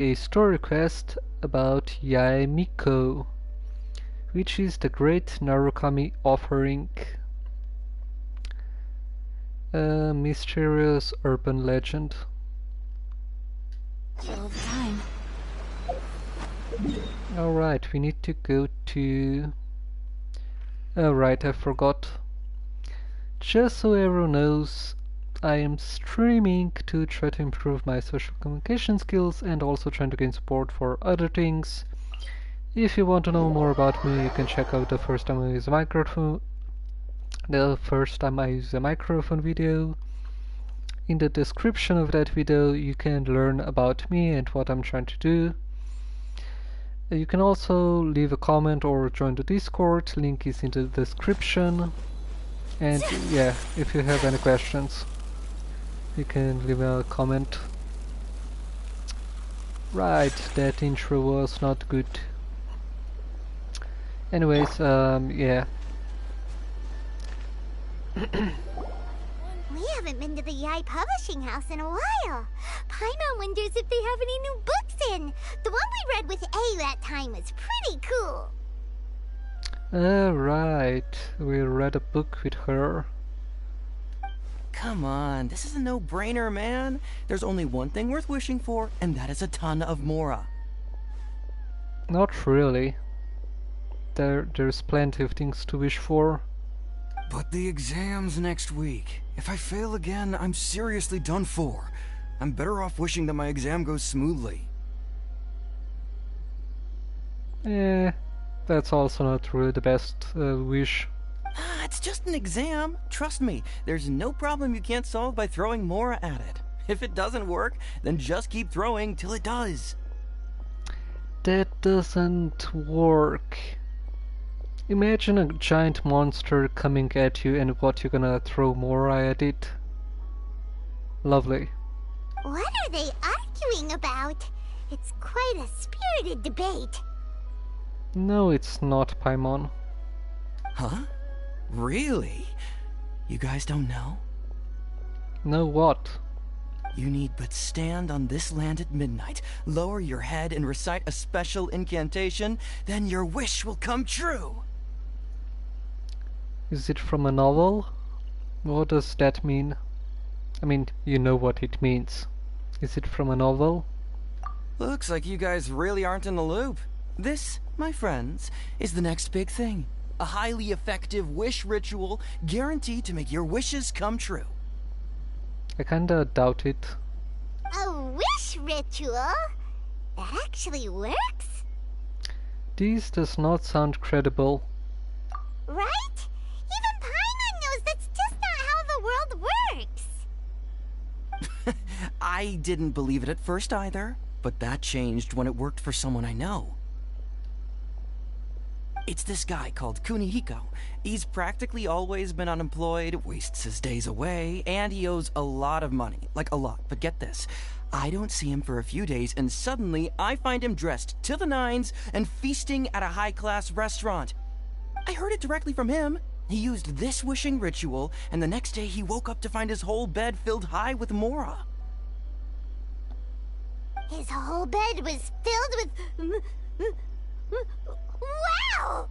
a story quest about Yae Miko, which is the great Narukami offering. A mysterious urban legend. Time. Alright, we need to go to... Oh right, I forgot. Just so everyone knows, I am streaming to try to improve my social communication skills and also trying to gain support for other things. If you want to know more about me, you can check out the first time I use a microphone video. In the description of that video you can learn about me and what I'm trying to do. You can also leave a comment or join the Discord, link is in the description. And yeah, if you have any questions, you can leave a comment. Right, that intro was not good. Anyways, yeah. We haven't been to the Yai Publishing House in a while. Paimon wonders if they have any new books in. The one we read with A that time was pretty cool. Right, we read a book with her. Come on, this is a no-brainer, man. There's only one thing worth wishing for, and that is a ton of Mora. Not really. There's plenty of things to wish for. But the exam's next week. If I fail again, I'm seriously done for. I'm better off wishing that my exam goes smoothly. That's also not really the best wish. It's just an exam. Trust me, there's no problem you can't solve by throwing Mora at it. If it doesn't work, then just keep throwing till it does. That doesn't work. Imagine a giant monster coming at you and what you're gonna throw Mora at it. Lovely. What are they arguing about? It's quite a spirited debate. No, it's not, Paimon. Huh? Really? You guys don't know? Know what? You need but stand on this land at midnight, lower your head and recite a special incantation, then your wish will come true. Is it from a novel? What does that mean? I mean, you know what it means. Is it from a novel? Looks like you guys really aren't in the loop. This, my friends, is the next big thing. A highly effective wish ritual guaranteed to make your wishes come true. I kinda doubt it. A wish ritual? That actually works? This does not sound credible. Right? Even Paimon knows that's just not how the world works. I didn't believe it at first either, but that changed when it worked for someone I know. It's this guy called Kunihiko. He's practically always been unemployed, wastes his days away, and he owes a lot of money. Like a lot, but get this. I don't see him for a few days, and suddenly I find him dressed to the nines and feasting at a high-class restaurant. I heard it directly from him. He used this wishing ritual, and the next day he woke up to find his whole bed filled high with Mora. His whole bed was filled with... Wow!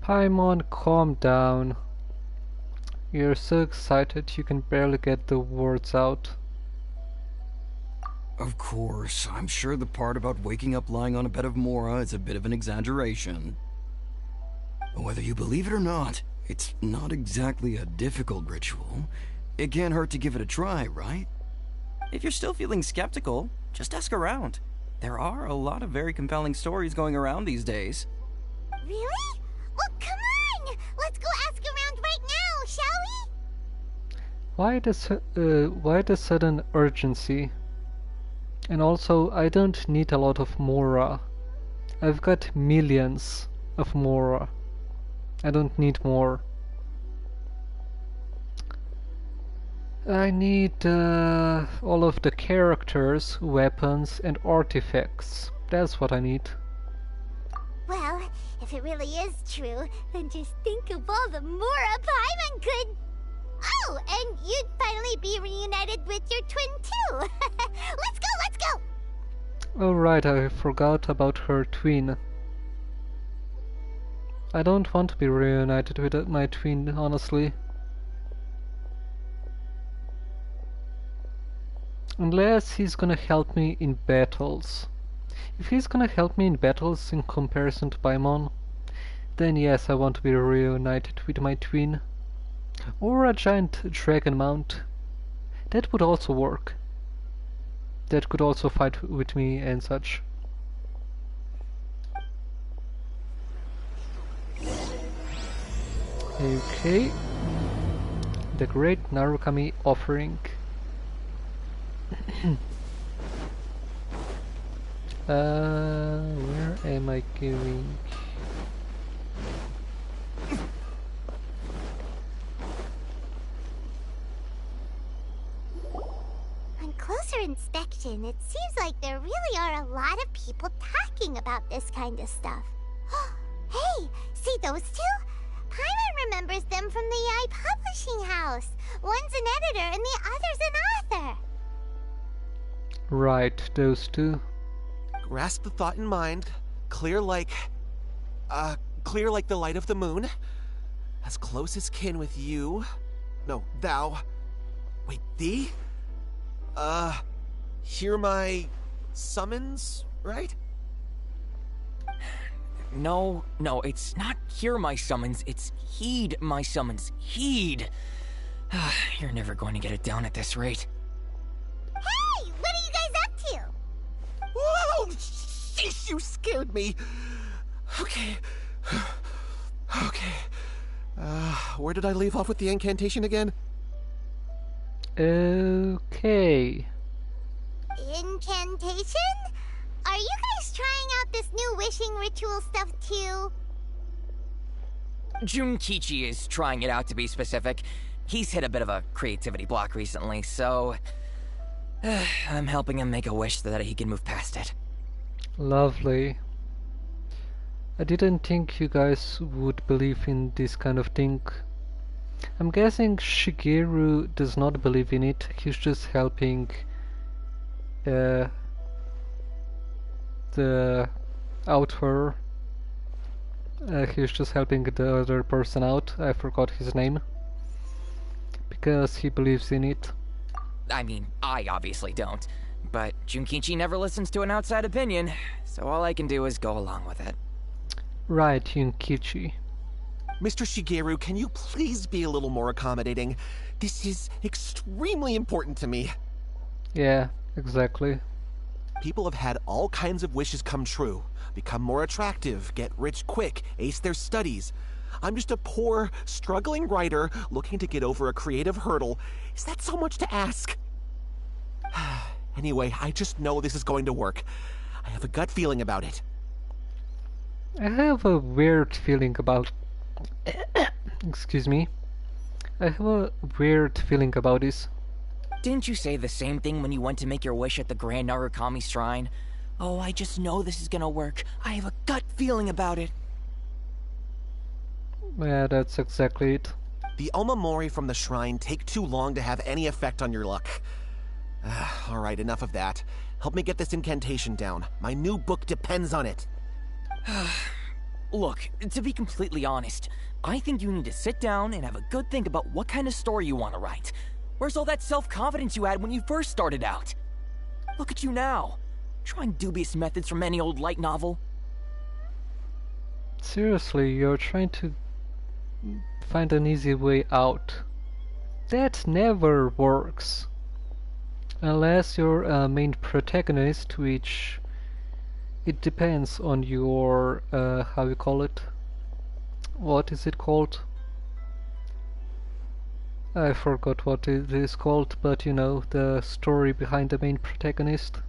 Paimon, calm down. You're so excited you can barely get the words out. Of course, I'm sure the part about waking up lying on a bed of Mora is a bit of an exaggeration. Whether you believe it or not, it's not exactly a difficult ritual. It can't hurt to give it a try, right? If you're still feeling skeptical, just ask around. There are a lot of very compelling stories going around these days. Really? Well, come on! Let's go ask around right now, shall we? Why the sudden urgency? And also, I don't need a lot of Mora. I've got millions of Mora. I don't need more. I need all of the characters, weapons and artifacts. That's what I need. Well, if it really is true, then just think of all the Mora Paimon could... Oh, and you'd finally be reunited with your twin too. Let's go, let's go! Oh right, I forgot about her twin. I don't want to be reunited with my twin, honestly. Unless he's gonna help me in battles. If he's gonna help me in battles in comparison to Paimon, then yes, I want to be reunited with my twin. Or a giant dragon mount. That would also work. That could also fight with me and such. Okay. The Great Narukami Offering. Where am I going? On closer inspection, it seems like there really are a lot of people talking about this kind of stuff. Hey, see those two? Paimon remembers them from the AI publishing house. One's an editor and the other's an author. Right, those two. Grasp the thought in mind. Clear like the light of the moon. As close as kin with you. No, thou. Wait, thee? Hear my summons, right? No, it's not hear my summons, it's heed my summons. Heed! You're never going to get it down at this rate. Hey, what are you guys up to? Whoa! Sheesh, you scared me! Okay. Okay. Where did I leave off with the incantation again? Okay. Incantation? Are you guys trying out this new wishing ritual stuff too? Junkichi is trying it out, to be specific. He's hit a bit of a creativity block recently, so I'm helping him make a wish so that he can move past it. Lovely. I didn't think you guys would believe in this kind of thing. I'm guessing Shigeru does not believe in it. He's just helping the author. He's just helping the other person out. I forgot his name. Because he believes in it. I mean, I obviously don't. But Junkichi never listens to an outside opinion, so all I can do is go along with it. Right, Junkichi. Mr. Shigeru, can you please be a little more accommodating? This is extremely important to me. Yeah, exactly. People have had all kinds of wishes come true. Become more attractive, get rich quick, ace their studies. I'm just a poor, struggling writer looking to get over a creative hurdle. Is that so much to ask? Anyway, I just know this is going to work. I have a gut feeling about it. I have a weird feeling about... Excuse me. I have a weird feeling about this. Didn't you say the same thing when you went to make your wish at the Grand Narukami Shrine? Oh, I just know this is gonna work. I have a gut feeling about it. Yeah, that's exactly it. The Omamori from the shrine take too long to have any effect on your luck. Alright, enough of that. Help me get this incantation down. My new book depends on it. Look, to be completely honest, I think you need to sit down and have a good think about what kind of story you want to write. Where's all that self-confidence you had when you first started out? Look at you now, trying dubious methods from any old light novel. Seriously, you're trying to find an easy way out. That never works. Unless you're a main protagonist, which it depends on your, how you call it? What is it called? I forgot what it is called, but you know, the story behind the main protagonist.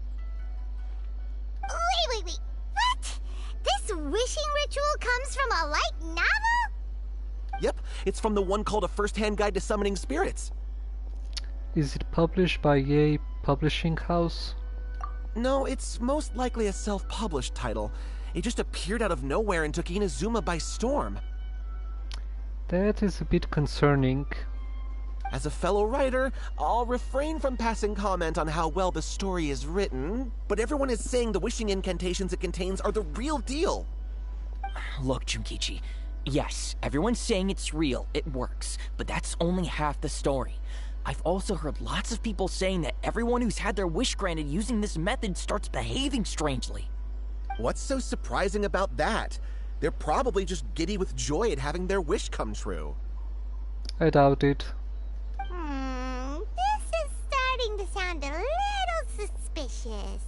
Wait. What? This wishing ritual comes from a light novel? Yep, it's from the one called A First-Hand Guide to Summoning Spirits. Is it published by Yay Publishing House? No, it's most likely a self-published title. It just appeared out of nowhere and took Inazuma by storm. That is a bit concerning. As a fellow writer, I'll refrain from passing comment on how well the story is written, but everyone is saying the wishing incantations it contains are the real deal. Look, Junkichi. Yes, everyone's saying it's real, it works, but that's only half the story. I've also heard lots of people saying that everyone who's had their wish granted using this method starts behaving strangely. What's so surprising about that? They're probably just giddy with joy at having their wish come true. I doubt it. This is starting to sound a little suspicious.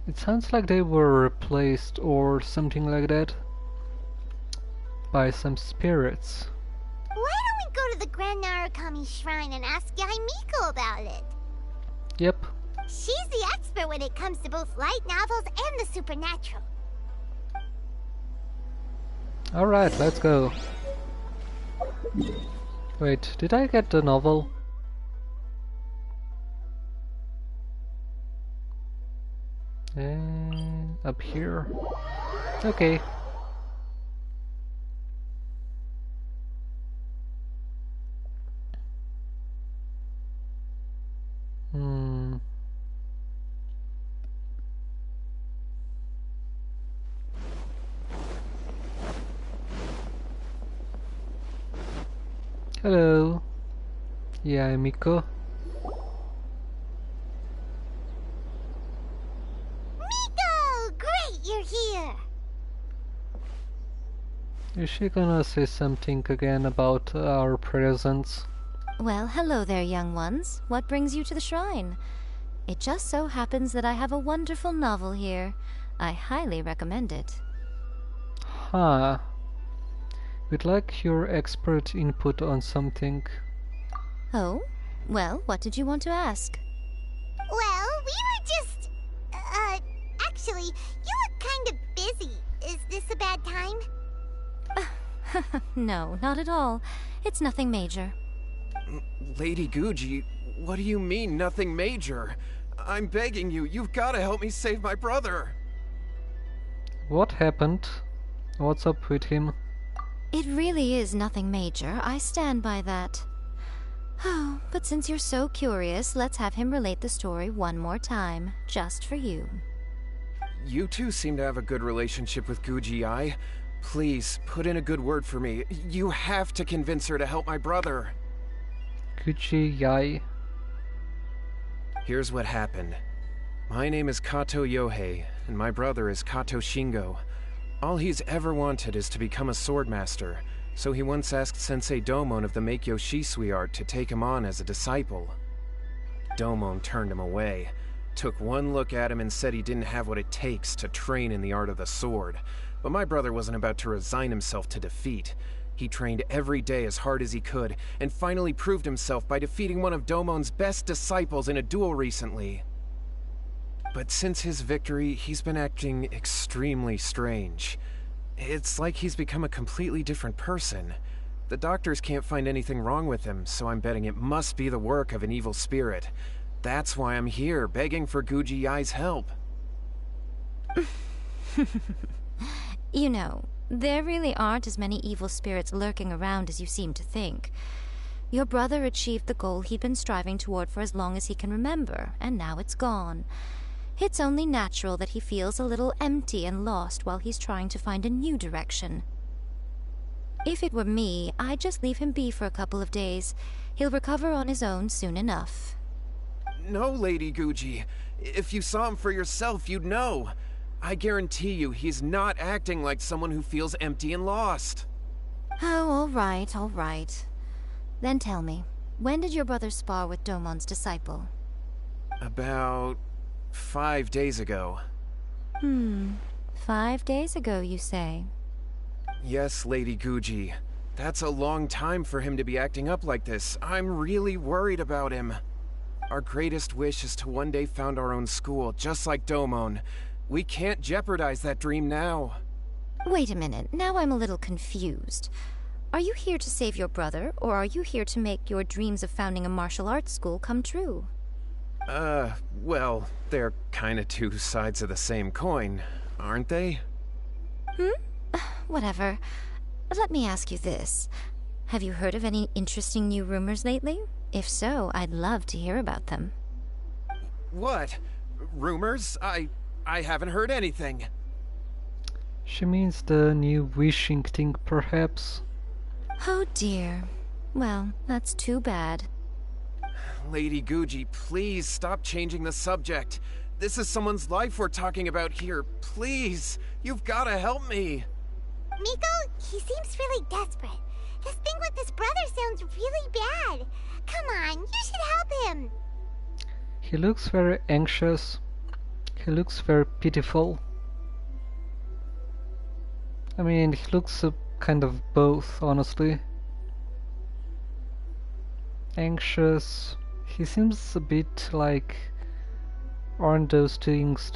It sounds like they were replaced or something like that by some spirits. Why don't we go to the Grand Narukami Shrine and ask Yaimiko about it? Yep. She's the expert when it comes to both light novels and the supernatural. Alright, let's go. Wait, did I get the novel? Up here. Okay. Hello. Yeah, Miko. Miko! Great, you're here! Is she gonna say something again about our presence? Well, hello there, young ones. What brings you to the shrine? It just so happens that I have a wonderful novel here. I highly recommend it. Huh. We'd like your expert input on something. Oh? Well, what did you want to ask? Well, we were just... actually, you look kind of busy. Is this a bad time? No, not at all. It's nothing major. Lady Guji, what do you mean, nothing major? I'm begging you, you've got to help me save my brother. What happened? What's up with him? It really is nothing major. I stand by that. Oh, but since you're so curious, let's have him relate the story one more time, just for you. You two seem to have a good relationship with Guji-ai. Please, put in a good word for me. You have to convince her to help my brother. Guji-ai. Here's what happened. My name is Kato Yohei, and my brother is Kato Shingo. All he's ever wanted is to become a swordmaster, so he once asked Sensei Domon of the Meikyo Shisui art to take him on as a disciple. Domon turned him away, took one look at him and said he didn't have what it takes to train in the art of the sword. But my brother wasn't about to resign himself to defeat. He trained every day as hard as he could, and finally proved himself by defeating one of Domon's best disciples in a duel recently. But since his victory, he's been acting extremely strange. It's like he's become a completely different person. The doctors can't find anything wrong with him, so I'm betting it must be the work of an evil spirit. That's why I'm here, begging for Guji-ai's help. You know, there really aren't as many evil spirits lurking around as you seem to think. Your brother achieved the goal he'd been striving toward for as long as he can remember, and now it's gone. It's only natural that he feels a little empty and lost while he's trying to find a new direction. If it were me, I'd just leave him be for a couple of days. He'll recover on his own soon enough. No, Lady Guji. If you saw him for yourself, you'd know. I guarantee you, he's not acting like someone who feels empty and lost. Oh, all right, all right. Then tell me, when did your brother spar with Domon's disciple? About 5 days ago. 5 days ago, you say? Yes, Lady Guji. That's a long time for him to be acting up like this. I'm really worried about him. Our greatest wish is to one day found our own school, just like Domon. We can't jeopardize that dream now. Wait a minute, now I'm a little confused. Are you here to save your brother, or are you here to make your dreams of founding a martial arts school come true? Well, they're kinda two sides of the same coin, aren't they? Whatever. Let me ask you this. Have you heard of any interesting new rumors lately? If so, I'd love to hear about them. What? Rumors? I haven't heard anything. She means the new wishing thing, perhaps. Oh dear. Well, that's too bad. Lady Guji, please stop changing the subject. This is someone's life we're talking about here. Please, you've got to help me. Miko, he seems really desperate. This thing with his brother sounds really bad. Come on, you should help him. He looks very anxious. He looks very pitiful. I mean, he looks a kind of both, honestly. Anxious. He seems a bit like... Aren't those things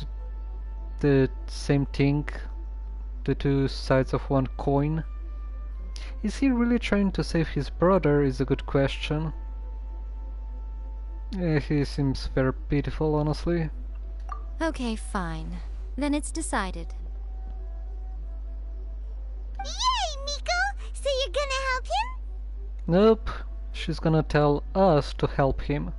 the same thing? The two sides of one coin? Is he really trying to save his brother is a good question. He seems very pitiful, honestly. Okay, fine. Then it's decided. Yay, Miko! So you're gonna help him? Nope. She's gonna tell us to help him.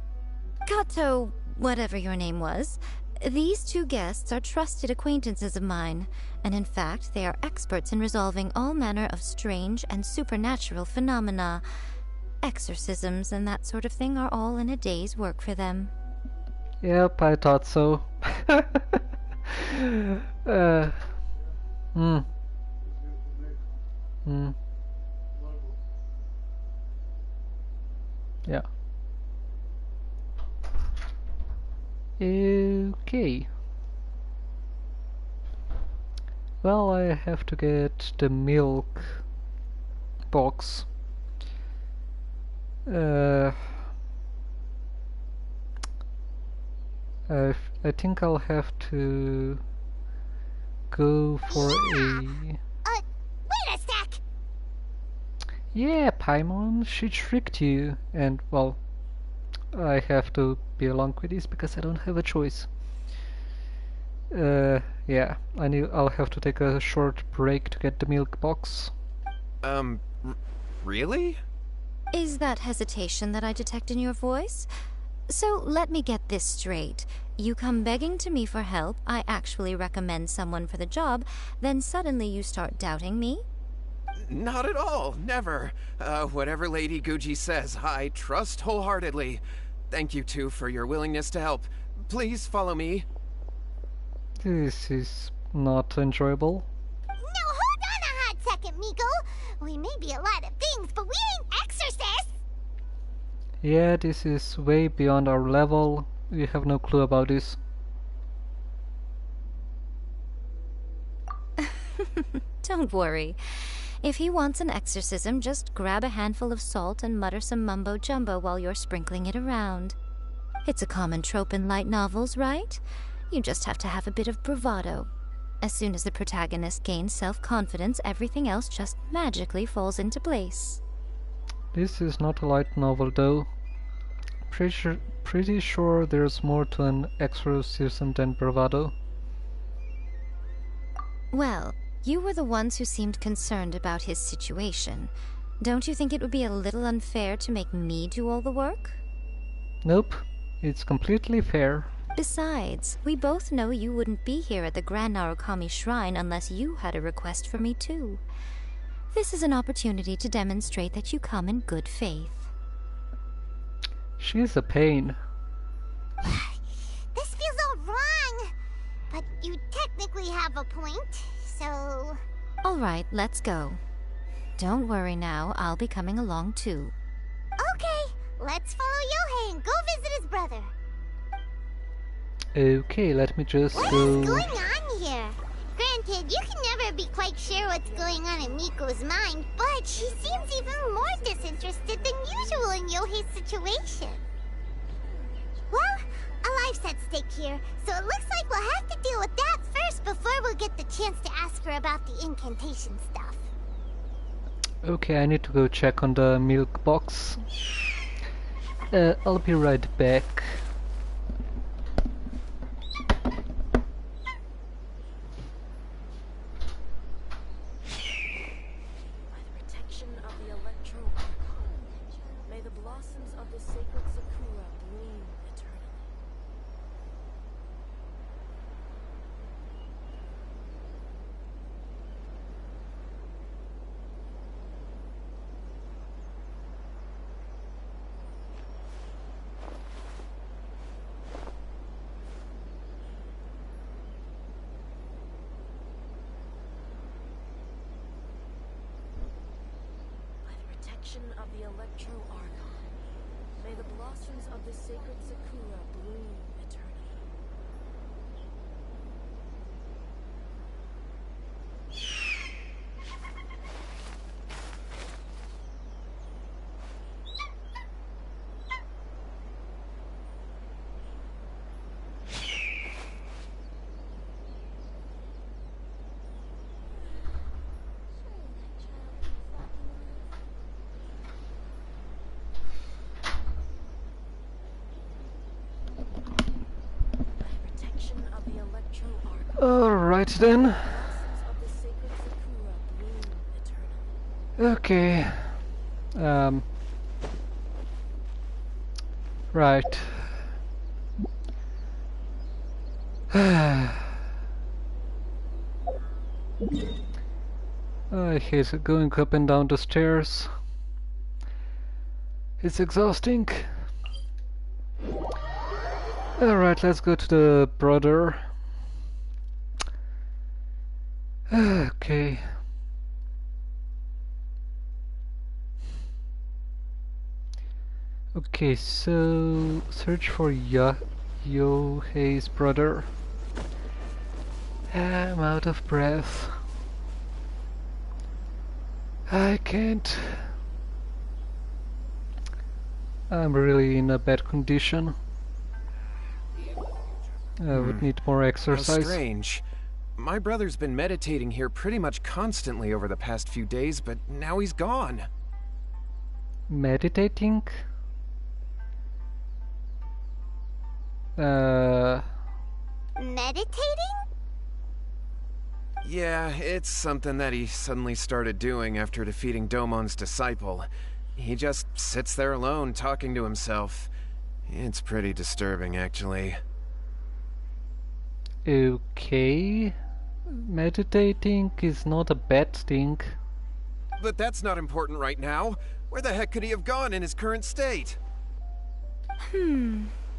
Kato, whatever your name was, these two guests are trusted acquaintances of mine, and in fact they are experts in resolving all manner of strange and supernatural phenomena. Exorcisms and that sort of thing are all in a day's work for them. Yep, I thought so. Yeah. Okay. Well, I have to get the milk box. I think I'll have to go for wait a sec! Yeah, Paimon, she tricked you, and well, I have to be along with this because I don't have a choice. Yeah, I'll have to take a short break to get the milk box. Really? Is that hesitation that I detect in your voice? So let me get this straight. You come begging to me for help, I actually recommend someone for the job, then suddenly you start doubting me? Not at all, never. Whatever Lady Guji says, I trust wholeheartedly. Thank you two for your willingness to help. Please follow me. This is not enjoyable. No, hold on a hot second, Miko. We may be a lot of things, but we ain't exorcists. Yeah, this is way beyond our level. We have no clue about this. Don't worry. If he wants an exorcism, just grab a handful of salt and mutter some mumbo-jumbo while you're sprinkling it around. It's a common trope in light novels, right? You just have to have a bit of bravado. As soon as the protagonist gains self-confidence, everything else just magically falls into place. This is not a light novel, though. Pretty sure there's more to an exorcism than bravado. Well, you were the ones who seemed concerned about his situation. Don't you think it would be a little unfair to make me do all the work? Nope, it's completely fair. Besides, we both know you wouldn't be here at the Grand Narukami Shrine unless you had a request for me too. This is an opportunity to demonstrate that you come in good faith. She's a pain. This feels all wrong. But you technically have a point, so... Alright, let's go. Don't worry now, I'll be coming along too. Okay, let's follow Yohei and go visit his brother. Okay, let me just What go... is going on here? Granted, you can never be quite sure what's going on in Miko's mind, but she seems even more disinterested than usual in Yohei's situation. Well, a life's at stake here, so it looks like we'll have to deal with that first before we'll get the chance to ask her about the incantation stuff. Okay, I need to go check on the milk box. I'll be right back. By the protection of the electro protection of the Electro Archon. May the blossoms of the sacred Sakura bloom eternally. Protection of the Electro Archon. Alright then. Blossoms of the sacred Sakura bloom eternally. Okay. Right. I hate going up and down the stairs. It's exhausting. Alright, let's go to the brother. Okay. Okay, so search for Yohei's brother. I'm out of breath. I can't. I'm really in a bad condition. I would need more How exercise. strange. My brother's been meditating here pretty much constantly over the past few days, but now he's gone. Meditating? Meditating? Yeah, it's something that he suddenly started doing after defeating Domon's disciple. He just sits there alone, talking to himself. It's pretty disturbing, actually. Okay. Meditating is not a bad thing. But that's not important right now. Where the heck could he have gone in his current state?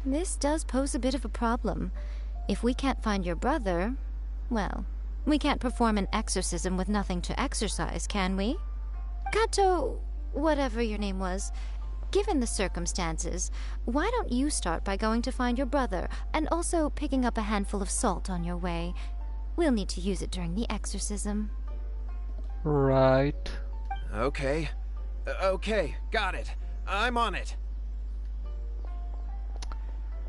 This does pose a bit of a problem. If we can't find your brother, well, we can't perform an exorcism with nothing to exorcise, can we? Kato, whatever your name was, given the circumstances, why don't you start by going to find your brother, and also picking up a handful of salt on your way? We'll need to use it during the exorcism. Right. Okay. Okay, got it. I'm on it.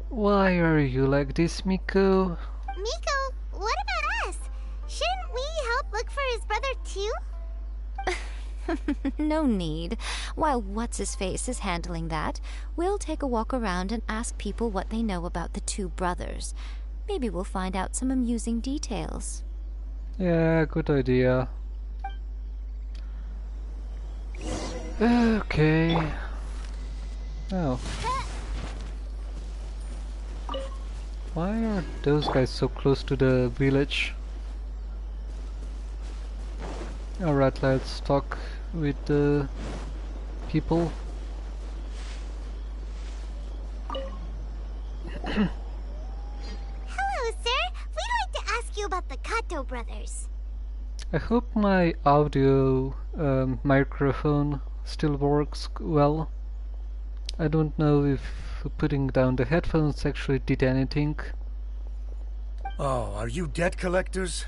Why are you like this, Miko? Miko, what about us? Shouldn't we help look for his brother too? No need. While What's-His-Face is handling that, we'll take a walk around and ask people what they know about the two brothers. Maybe we'll find out some amusing details. Yeah, good idea. Okay. Oh. Why are those guys so close to the village? Alright, let's talk with the people. Hello, sir. We'd like to ask you about the Kato brothers. I hope my audio microphone still works well. I don't know if putting down the headphones actually did anything. Oh, are you debt collectors?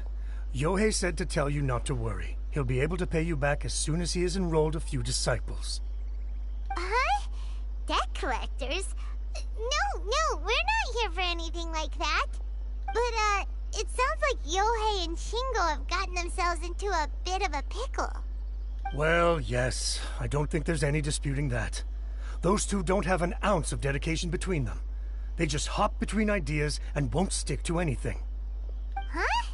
Yohei said to tell you not to worry. He'll be able to pay you back as soon as he has enrolled a few disciples. Huh? Debt collectors? No, we're not here for anything like that. But, it sounds like Yohei and Shingo have gotten themselves into a bit of a pickle. Well, yes. I don't think there's any disputing that. Those two don't have an ounce of dedication between them. They just hop between ideas and won't stick to anything. Huh?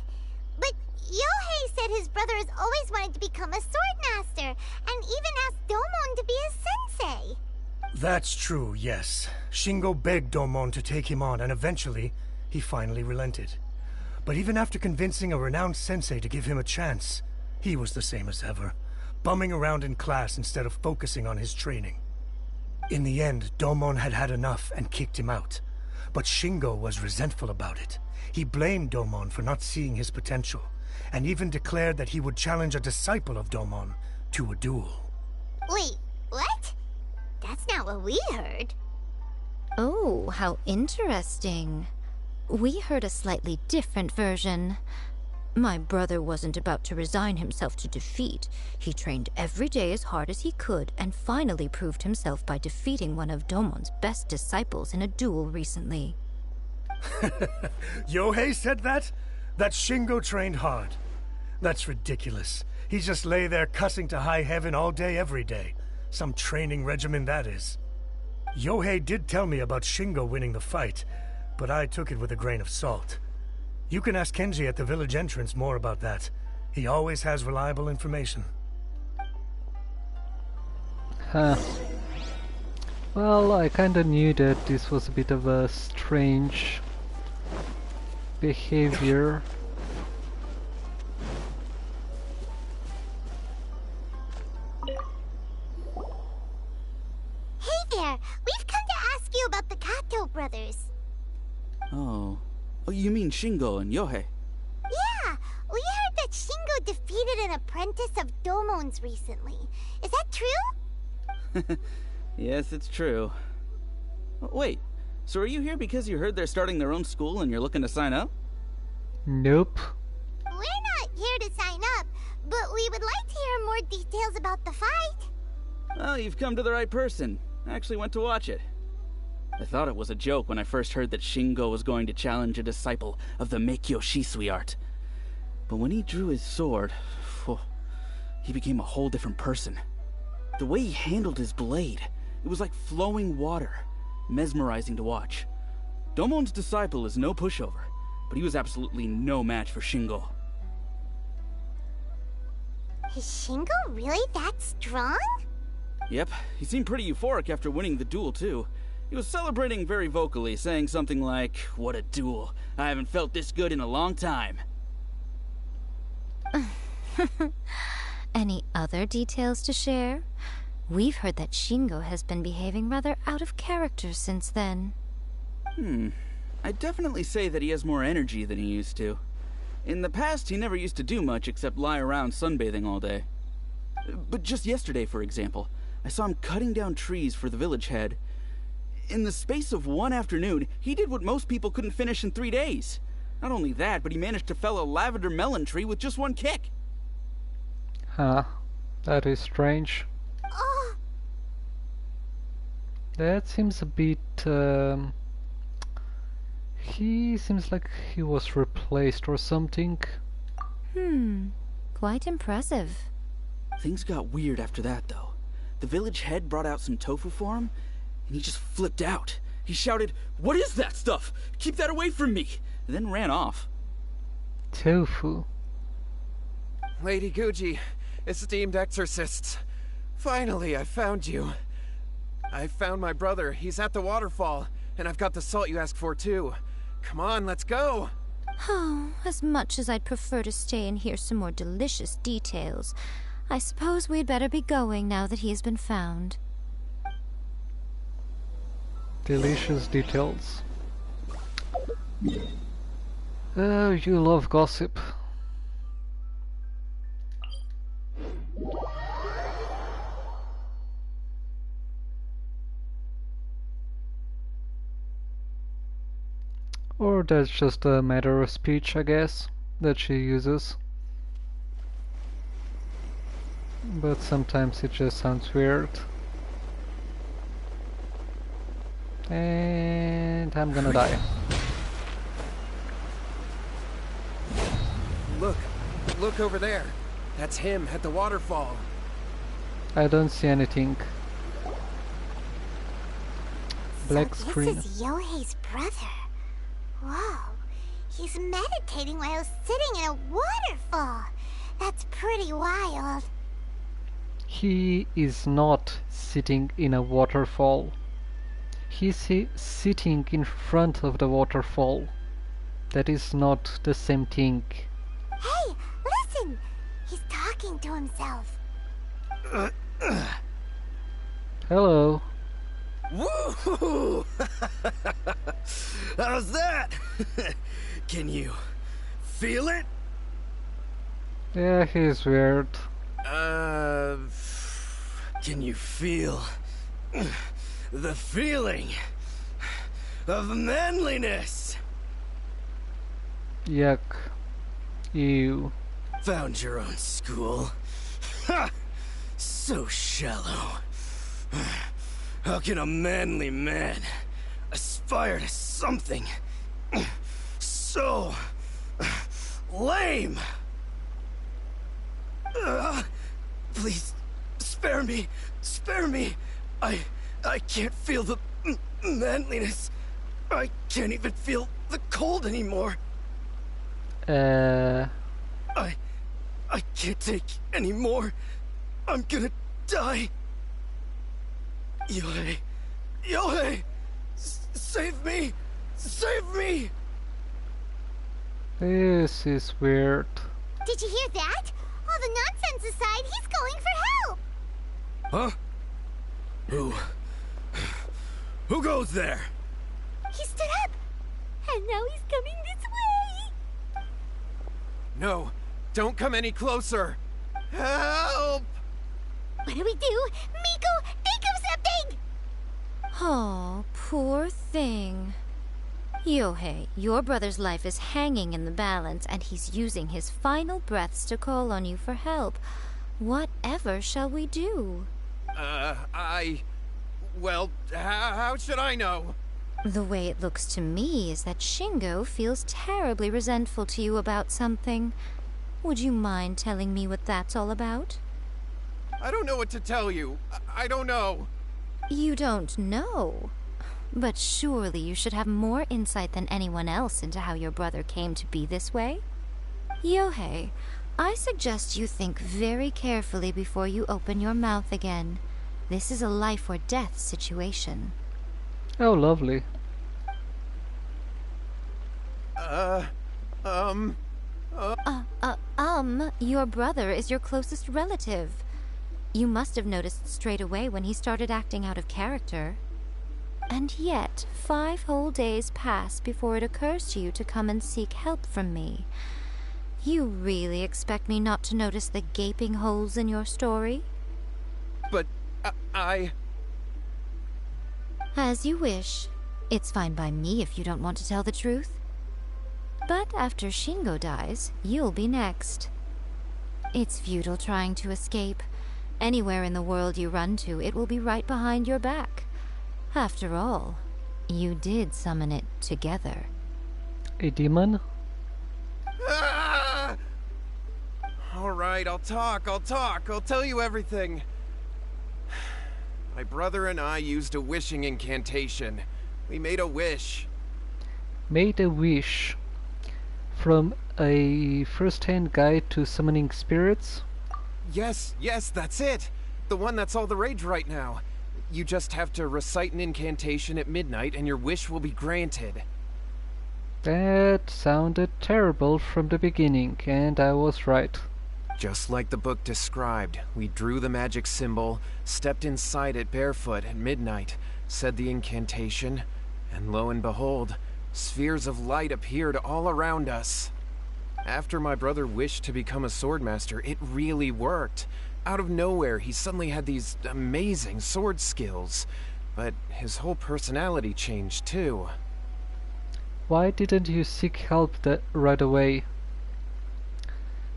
But Yohei said his brother has always wanted to become a sword master, and even asked Domon to be his sensei. That's true, yes. Shingo begged Domon to take him on, and eventually, he finally relented. But even after convincing a renowned sensei to give him a chance, he was the same as ever, bumming around in class instead of focusing on his training. In the end, Domon had had enough and kicked him out. But Shingo was resentful about it. He blamed Domon for not seeing his potential, and even declared that he would challenge a disciple of Domon to a duel. Wait, what? what we heard. Oh, how interesting. We heard a slightly different version. My brother wasn't about to resign himself to defeat. He trained every day as hard as he could and finally proved himself by defeating one of Domon's best disciples in a duel recently. Yohei said that? That Shingo trained hard. That's ridiculous. He just lay there cussing to high heaven all day every day. Some training regimen that is. Yohei did tell me about Shingo winning the fight, but I took it with a grain of salt. You can ask Kenji at the village entrance more about that. He always has reliable information. Huh. Well, I kinda knew that this was a bit of a strange behavior. Hey there! We've come to ask you about the Kato brothers. Oh, you mean Shingo and Yohei? Yeah, we heard that Shingo defeated an apprentice of Domon's recently. Is that true? Yes, it's true. Wait, so are you here because you heard they're starting their own school and you're looking to sign up? Nope. We're not here to sign up, but we would like to hear more details about the fight. Well, you've come to the right person. I actually went to watch it. I thought it was a joke when I first heard that Shingo was going to challenge a disciple of the Meikyo Shisui art. But when he drew his sword, he became a whole different person. The way he handled his blade, it was like flowing water, mesmerizing to watch. Domon's disciple is no pushover, but he was absolutely no match for Shingo. Is Shingo really that strong? Yep, he seemed pretty euphoric after winning the duel too. He was celebrating very vocally, saying something like, "What a duel. I haven't felt this good in a long time." Any other details to share? We've heard that Shingo has been behaving rather out of character since then. I'd definitely say that he has more energy than he used to. In the past, he never used to do much except lie around sunbathing all day. But just yesterday, for example, I saw him cutting down trees for the village head. In the space of one afternoon, he did what most people couldn't finish in 3 days. Not only that, but he managed to fell a lavender melon tree with just one kick. Huh. That is strange. Oh, That seems a bit... He seems like he was replaced or something. Quite impressive. Things got weird after that, though. The village head brought out some tofu for him, and he just flipped out. He shouted, "What is that stuff? Keep that away from me!" and then ran off. Tofu. Lady Guji, esteemed exorcists. Finally, I found you. I found my brother. He's at the waterfall, and I've got the salt you asked for, too. Come on, let's go! Oh, as much as I'd prefer to stay and hear some more delicious details, I suppose we'd better be going now that he has been found. Delicious details. Oh, you love gossip. Or that's just a matter of speech, I guess, that she uses. But sometimes it just sounds weird. And I'm gonna die. Look over there. That's him at the waterfall. I don't see anything. Black so screen. This is Yohei's brother. Whoa, he's meditating while sitting in a waterfall. That's pretty wild. He is not sitting in a waterfall. He's sitting in front of the waterfall. That is not the same thing. Hey, listen! He's talking to himself. Hello. Woo! How's that? Can you feel it? Yeah, he's weird. Can you feel the feeling of manliness. Yuck. Ew. Found your own school. Ha! So shallow. How can a manly man aspire to something so lame? Please, spare me. Spare me. I can't feel the manliness. I can't even feel the cold anymore. I can't take any more. I'm gonna die. Yohei! Yohei! Save me! Save me! This is weird. Did you hear that? All the nonsense aside, he's going for help! Huh? Who goes there? He stood up! And now he's coming this way! No, don't come any closer. Help! What do we do? Miko, think of something! Oh, poor thing. Yohei, your brother's life is hanging in the balance, and he's using his final breaths to call on you for help. Whatever shall we do? Well, how should I know? The way it looks to me is that Shingo feels terribly resentful to you about something. Would you mind telling me what that's all about? I don't know what to tell you. I don't know. You don't know? But surely you should have more insight than anyone else into how your brother came to be this way? Yohei, I suggest you think very carefully before you open your mouth again. This is a life or death situation. Oh, lovely. Your brother is your closest relative. You must have noticed straight away when he started acting out of character. And yet, 5 whole days pass before it occurs to you to come and seek help from me. You really expect me not to notice the gaping holes in your story? But, As you wish. It's fine by me if you don't want to tell the truth. But after Shingo dies, you'll be next. It's futile trying to escape. Anywhere in the world you run to, it will be right behind your back. After all, you did summon it together. A demon? Alright, I'll talk. I'll tell you everything. My brother and I used a wishing incantation. We made a wish. Made a wish. From a first-hand guide to summoning spirits? Yes, that's it. The one that's all the rage right now. You just have to recite an incantation at midnight and your wish will be granted. That sounded terrible from the beginning, and I was right. Just like the book described, we drew the magic symbol, stepped inside it barefoot at midnight, said the incantation, and lo and behold, spheres of light appeared all around us. After my brother wished to become a swordmaster, it really worked. Out of nowhere, he suddenly had these amazing sword skills, but his whole personality changed too. Why didn't you seek help right away?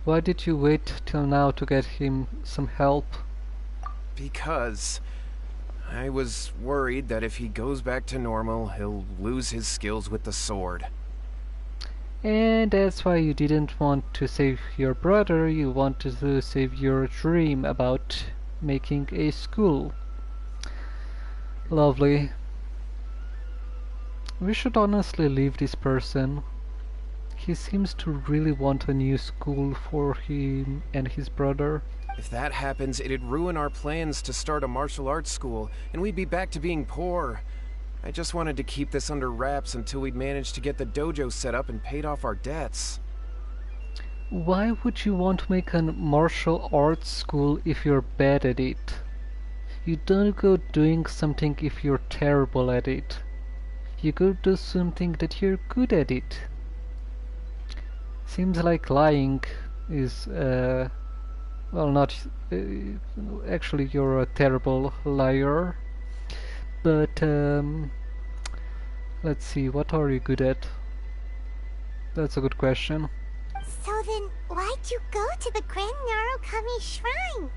Why did you wait till now to get him some help? Because I was worried that if he goes back to normal, he'll lose his skills with the sword. And that's why you didn't want to save your brother, you wanted to save your dream about making a school. Lovely. We should honestly leave this person. He seems to really want a new school for him and his brother. If that happens, it'd ruin our plans to start a martial arts school, and we'd be back to being poor. I just wanted to keep this under wraps until we'd managed to get the dojo set up and paid off our debts. Why would you want to make a martial arts school if you're bad at it? You don't go doing something if you're terrible at it. You go do something that you're good at it. Seems like lying is, well, not... actually, you're a terrible liar. But let's see, what are you good at? That's a good question. So then, why'd you go to the Grand Narukami Shrine?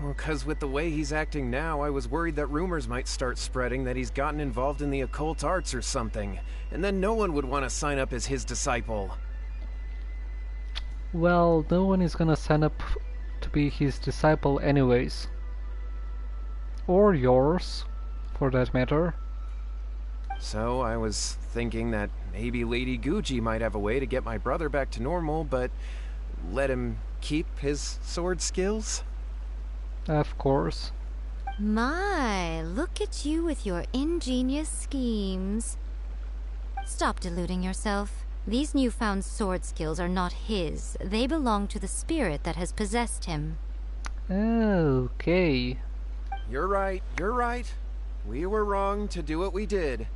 Well, 'cause with the way he's acting now, I was worried that rumors might start spreading that he's gotten involved in the occult arts or something, and then no one would want to sign up as his disciple. Well, no one is gonna sign up to be his disciple anyways. Or yours, for that matter. So I was thinking that maybe Lady Guji might have a way to get my brother back to normal, but let him keep his sword skills? Of course. My, look at you with your ingenious schemes. Stop deluding yourself. These newfound sword skills are not his. They belong to the spirit that has possessed him. Okay. You're right, you're right. We were wrong to do what we did.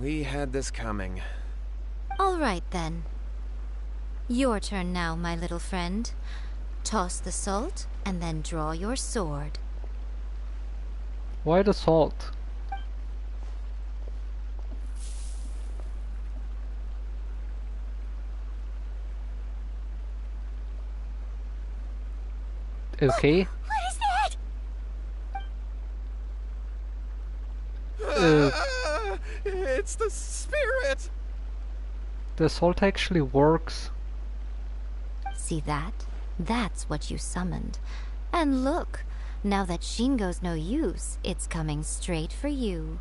We had this coming. All right, then. Your turn now, my little friend. Toss the salt, and then draw your sword. Why the salt? Okay. What is that? It's the spirit! The salt actually works. See that? That's what you summoned. And look, now that Shingo's no use, it's coming straight for you.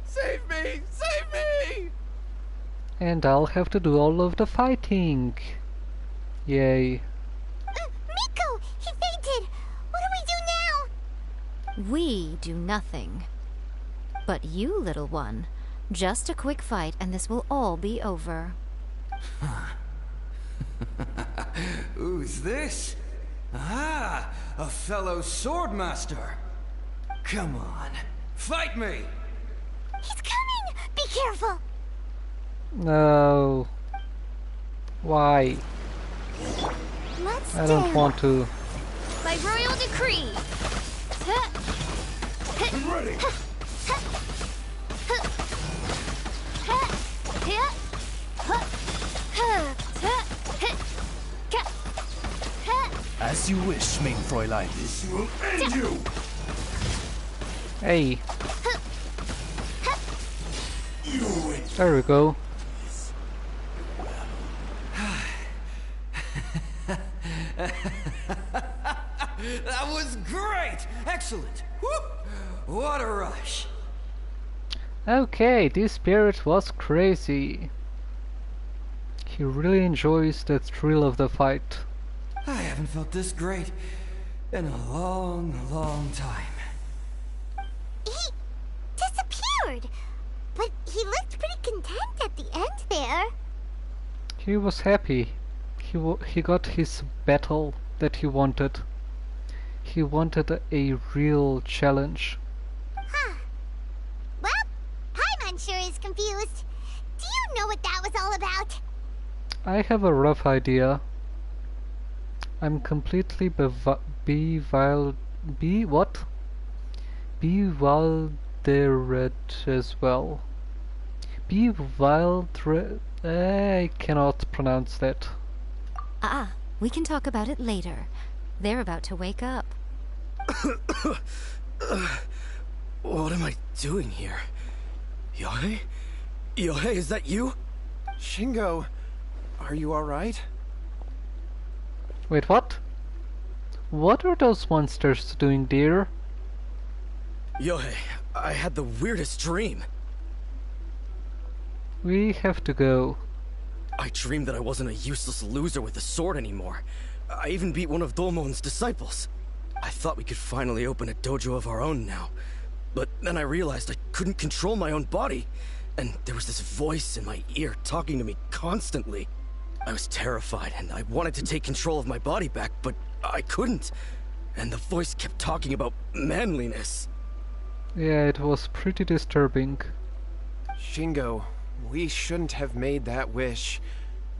Save me! Save me! And I'll have to do all of the fighting. Yay. Miko! He fainted! What do we do now? We do nothing. But you, little one, just a quick fight and this will all be over. Who's this? Ah, a fellow swordmaster. Come on, fight me! He's coming! Be careful! No. Why? Let's I don't want to. By royal decree! I'm ready! As you wish, main Fräulein. This will end you! Hey, You win. there we go. That was great! Excellent! Woo! What a rush! Okay, this spirit was crazy. He really enjoys the thrill of the fight. I haven't felt this great in a long, long time. He disappeared! But he looked pretty content at the end there. He was happy. He got his battle that he wanted. He wanted a real challenge. Huh. Well, Paimon sure is confused. Do you know what that was all about? I have a rough idea. I'm completely bewildered as well. Bewildered. I cannot pronounce that. We can talk about it later. They're about to wake up. What am I doing here? Yohei? Yohei, is that you? Shingo, are you alright? Wait, what? What are those monsters doing there? Yohei, I had the weirdest dream. We have to go. I dreamed that I wasn't a useless loser with a sword anymore. I even beat one of Domon's disciples. I thought we could finally open a dojo of our own now. But then I realized I couldn't control my own body. And there was this voice in my ear talking to me constantly. I was terrified and I wanted to take control of my body back, but I couldn't. And the voice kept talking about manliness. Yeah, it was pretty disturbing. Shingo, we shouldn't have made that wish.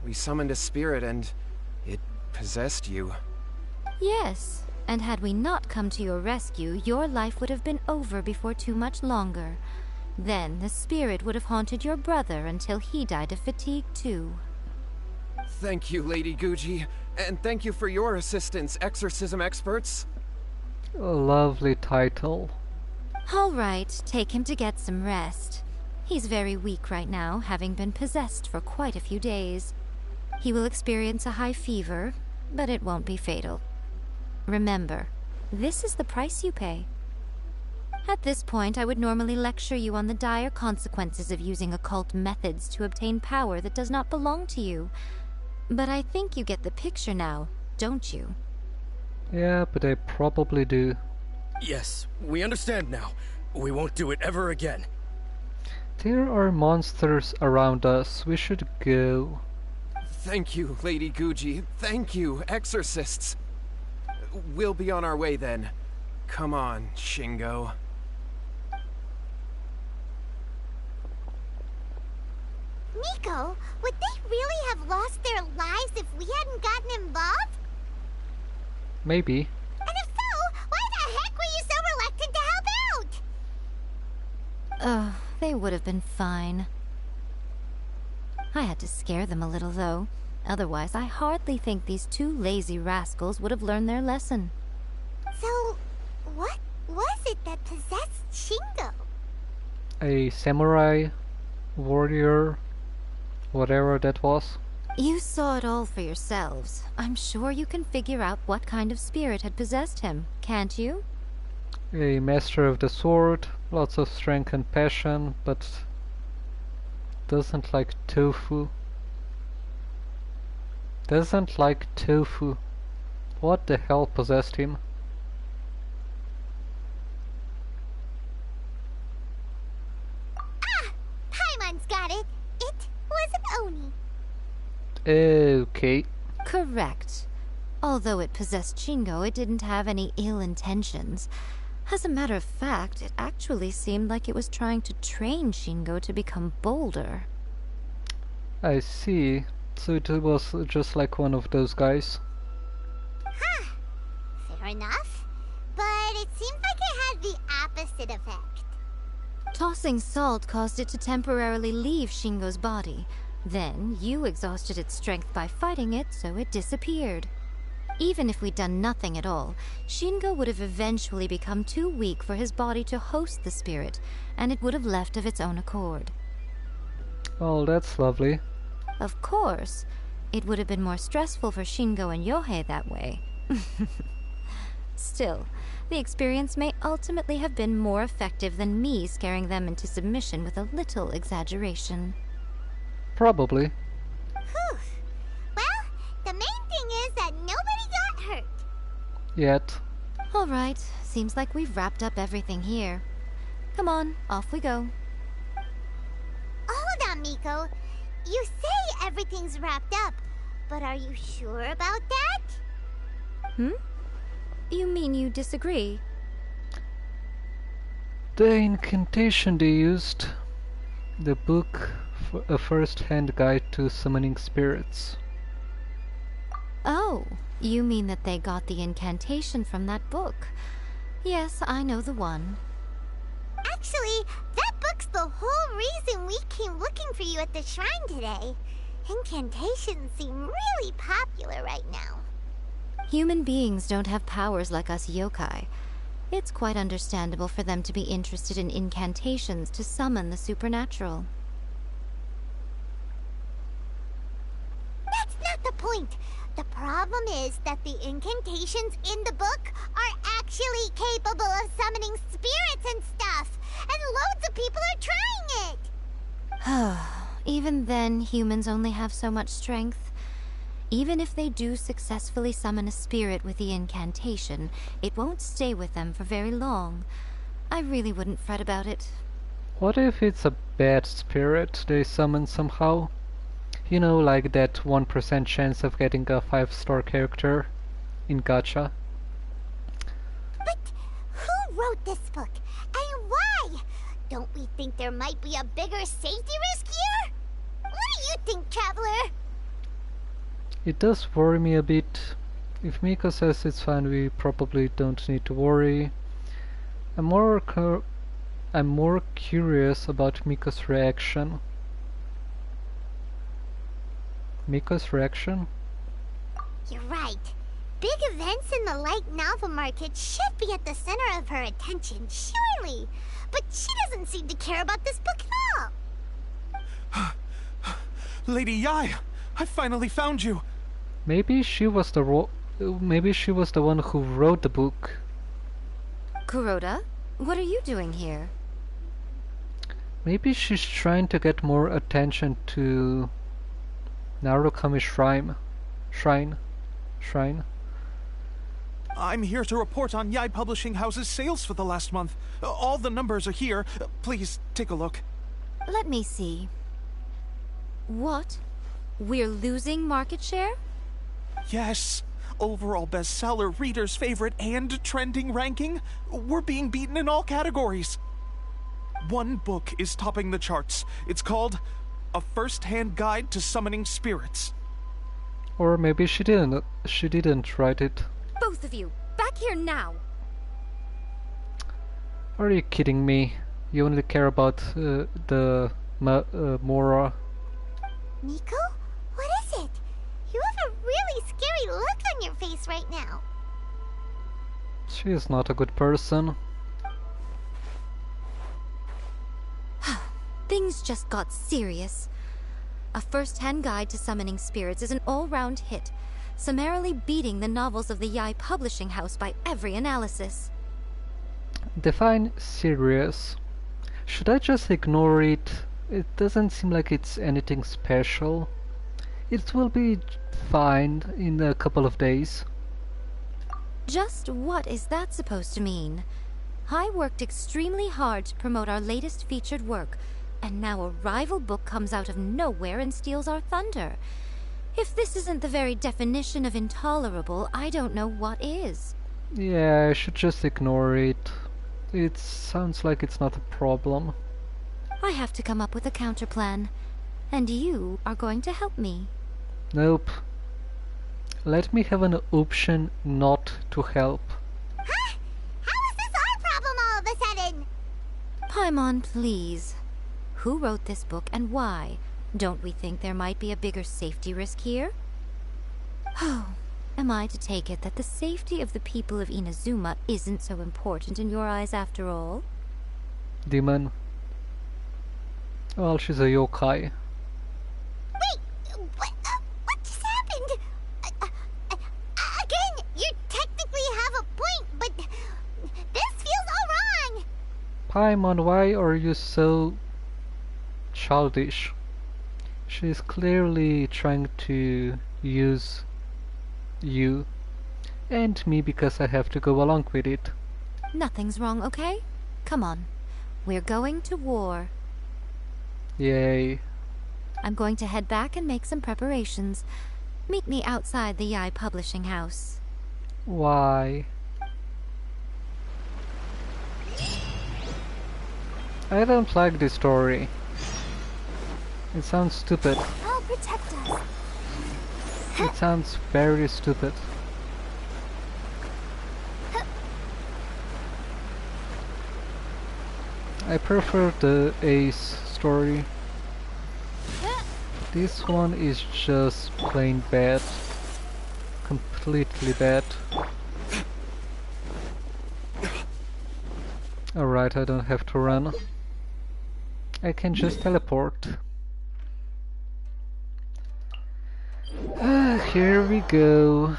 We summoned a spirit and it possessed you. Yes, And had we not come to your rescue, your life would have been over before too much longer. Then the spirit would have haunted your brother until he died of fatigue too. Thank you, Lady Guji. And thank you for your assistance, exorcism experts. A lovely title. All right, take him to get some rest. He's very weak right now, having been possessed for quite a few days. He will experience a high fever, but it won't be fatal. Remember, this is the price you pay. At this point, I would normally lecture you on the dire consequences of using occult methods to obtain power that does not belong to you. But I think you get the picture now, don't you? Yeah, but I probably do. Yes, we understand now. We won't do it ever again. There are monsters around us. We should go. Thank you, Lady Guji. Thank you, exorcists. We'll be on our way then. Come on, Shingo. Miko, would they really have lost their lives if we hadn't gotten involved? Maybe. And if so, why the heck were you so reluctant to help out? Oh, they would have been fine. I had to scare them a little, though. Otherwise, I hardly think these two lazy rascals would have learned their lesson. So, what was it that possessed Shingo? A samurai, warrior, whatever that was. You saw it all for yourselves. I'm sure you can figure out what kind of spirit had possessed him, can't you? A master of the sword, lots of strength and passion, but doesn't like tofu. Doesn't like tofu. What the hell possessed him? Ah! Paimon's got it! It was an Oni. Okay. Correct. Although it possessed Shingo, it didn't have any ill intentions. As a matter of fact, it actually seemed like it was trying to train Shingo to become bolder. I see. So it was just like one of those guys. Huh. Fair enough. But it seems like it had the opposite effect. Tossing salt caused it to temporarily leave Shingo's body. Then, you exhausted its strength by fighting it, so it disappeared. Even if we'd done nothing at all, Shingo would have eventually become too weak for his body to host the spirit, and it would have left of its own accord. Oh, that's lovely. Of course, it would have been more stressful for Shingo and Yohei that way. Still, the experience may ultimately have been more effective than me scaring them into submission with a little exaggeration. Probably. Whew. Well, the main thing is that nobody got hurt. Yet. All right, seems like we've wrapped up everything here. Come on, off we go. Hold on, Miko. You say everything's wrapped up, but are you sure about that? You mean you disagree? The incantation they used. The book, a first-hand guide to summoning spirits. Oh, you mean that they got the incantation from that book? Yes, I know the one. Actually, that book's the whole reason we came looking for you at the shrine today. Incantations seem really popular right now. Human beings don't have powers like us yokai. It's quite understandable for them to be interested in incantations to summon the supernatural. That's not the point. The problem is that the incantations in the book are actually capable of summoning spirits and stuff, and loads of people are trying it. Even then, humans only have so much strength. Even if they do successfully summon a spirit with the incantation, it won't stay with them for very long. I really wouldn't fret about it. What if it's a bad spirit they summon somehow? You know, like that 1% chance of getting a 5-star character in gacha. But who wrote this book? And why? Don't we think there might be a bigger safety risk here? What do you think, Traveler? It does worry me a bit. If Miko says it's fine, we probably don't need to worry. I'm more curious about Miko's reaction. Miko's reaction? You're right. Big events in the light novel market should be at the center of her attention, surely. But she doesn't seem to care about this book at all. Lady Yai, I finally found you. Maybe she was the one who wrote the book. Kuroda, what are you doing here? Maybe she's trying to get more attention to Narukami Shrine. I'm here to report on Yai Publishing House's sales for the last month. All the numbers are here. Please take a look. Let me see. What? We're losing market share? Yes. Overall bestseller, readers' favorite, and trending ranking. We're being beaten in all categories. One book is topping the charts. It's called A First-Hand Guide to Summoning Spirits. Or maybe she didn't write it. Both of you, back here now! Are you kidding me? You only care about the Mora. Miko? What is it? You have a really scary look on your face right now. She is not a good person. Things just got serious. A First-Hand Guide to Summoning Spirits is an all-round hit, summarily beating the novels of the Yai Publishing House by every analysis. Define serious. Should I just ignore it? It doesn't seem like it's anything special. It will be fine in a couple of days. Just what is that supposed to mean? I worked extremely hard to promote our latest featured work, and now a rival book comes out of nowhere and steals our thunder. If this isn't the very definition of intolerable, I don't know what is. Yeah, I should just ignore it. It sounds like it's not a problem. I have to come up with a counterplan, and you are going to help me. Nope. Let me have an option not to help. Huh? How is this our problem all of a sudden? Paimon, please. Who wrote this book and why? Don't we think there might be a bigger safety risk here? Oh, am I to take it that the safety of the people of Inazuma isn't so important in your eyes after all? Demon. Well, she's a yokai. Wait, what just happened? Again, you technically have a point, but this feels all wrong. Paimon, why are you so childish? She's clearly trying to use you and me because I have to go along with it. Nothing's wrong, okay? Come on. We're going to war. Yay. I'm going to head back and make some preparations. Meet me outside the Yai Publishing House. Why? I don't like this story. It sounds stupid. I'll protect us. It sounds very stupid. I prefer the Ace story. This one is just plain bad. Completely bad. Alright, I don't have to run. I can just teleport. Here we go.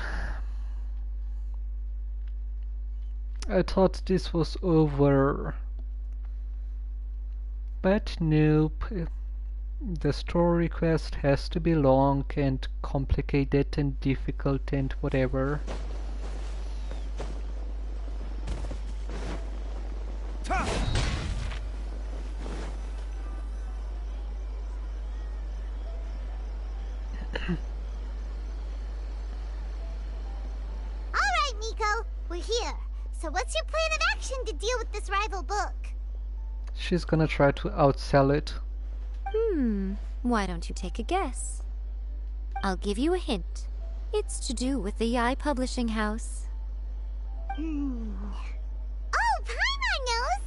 I thought this was over. But nope. The story quest has to be long and complicated and difficult and whatever. We're here. So what's your plan of action to deal with this rival book? She's gonna try to outsell it. Why don't you take a guess? I'll give you a hint. It's to do with the Yai Publishing House. Oh, Paimon knows!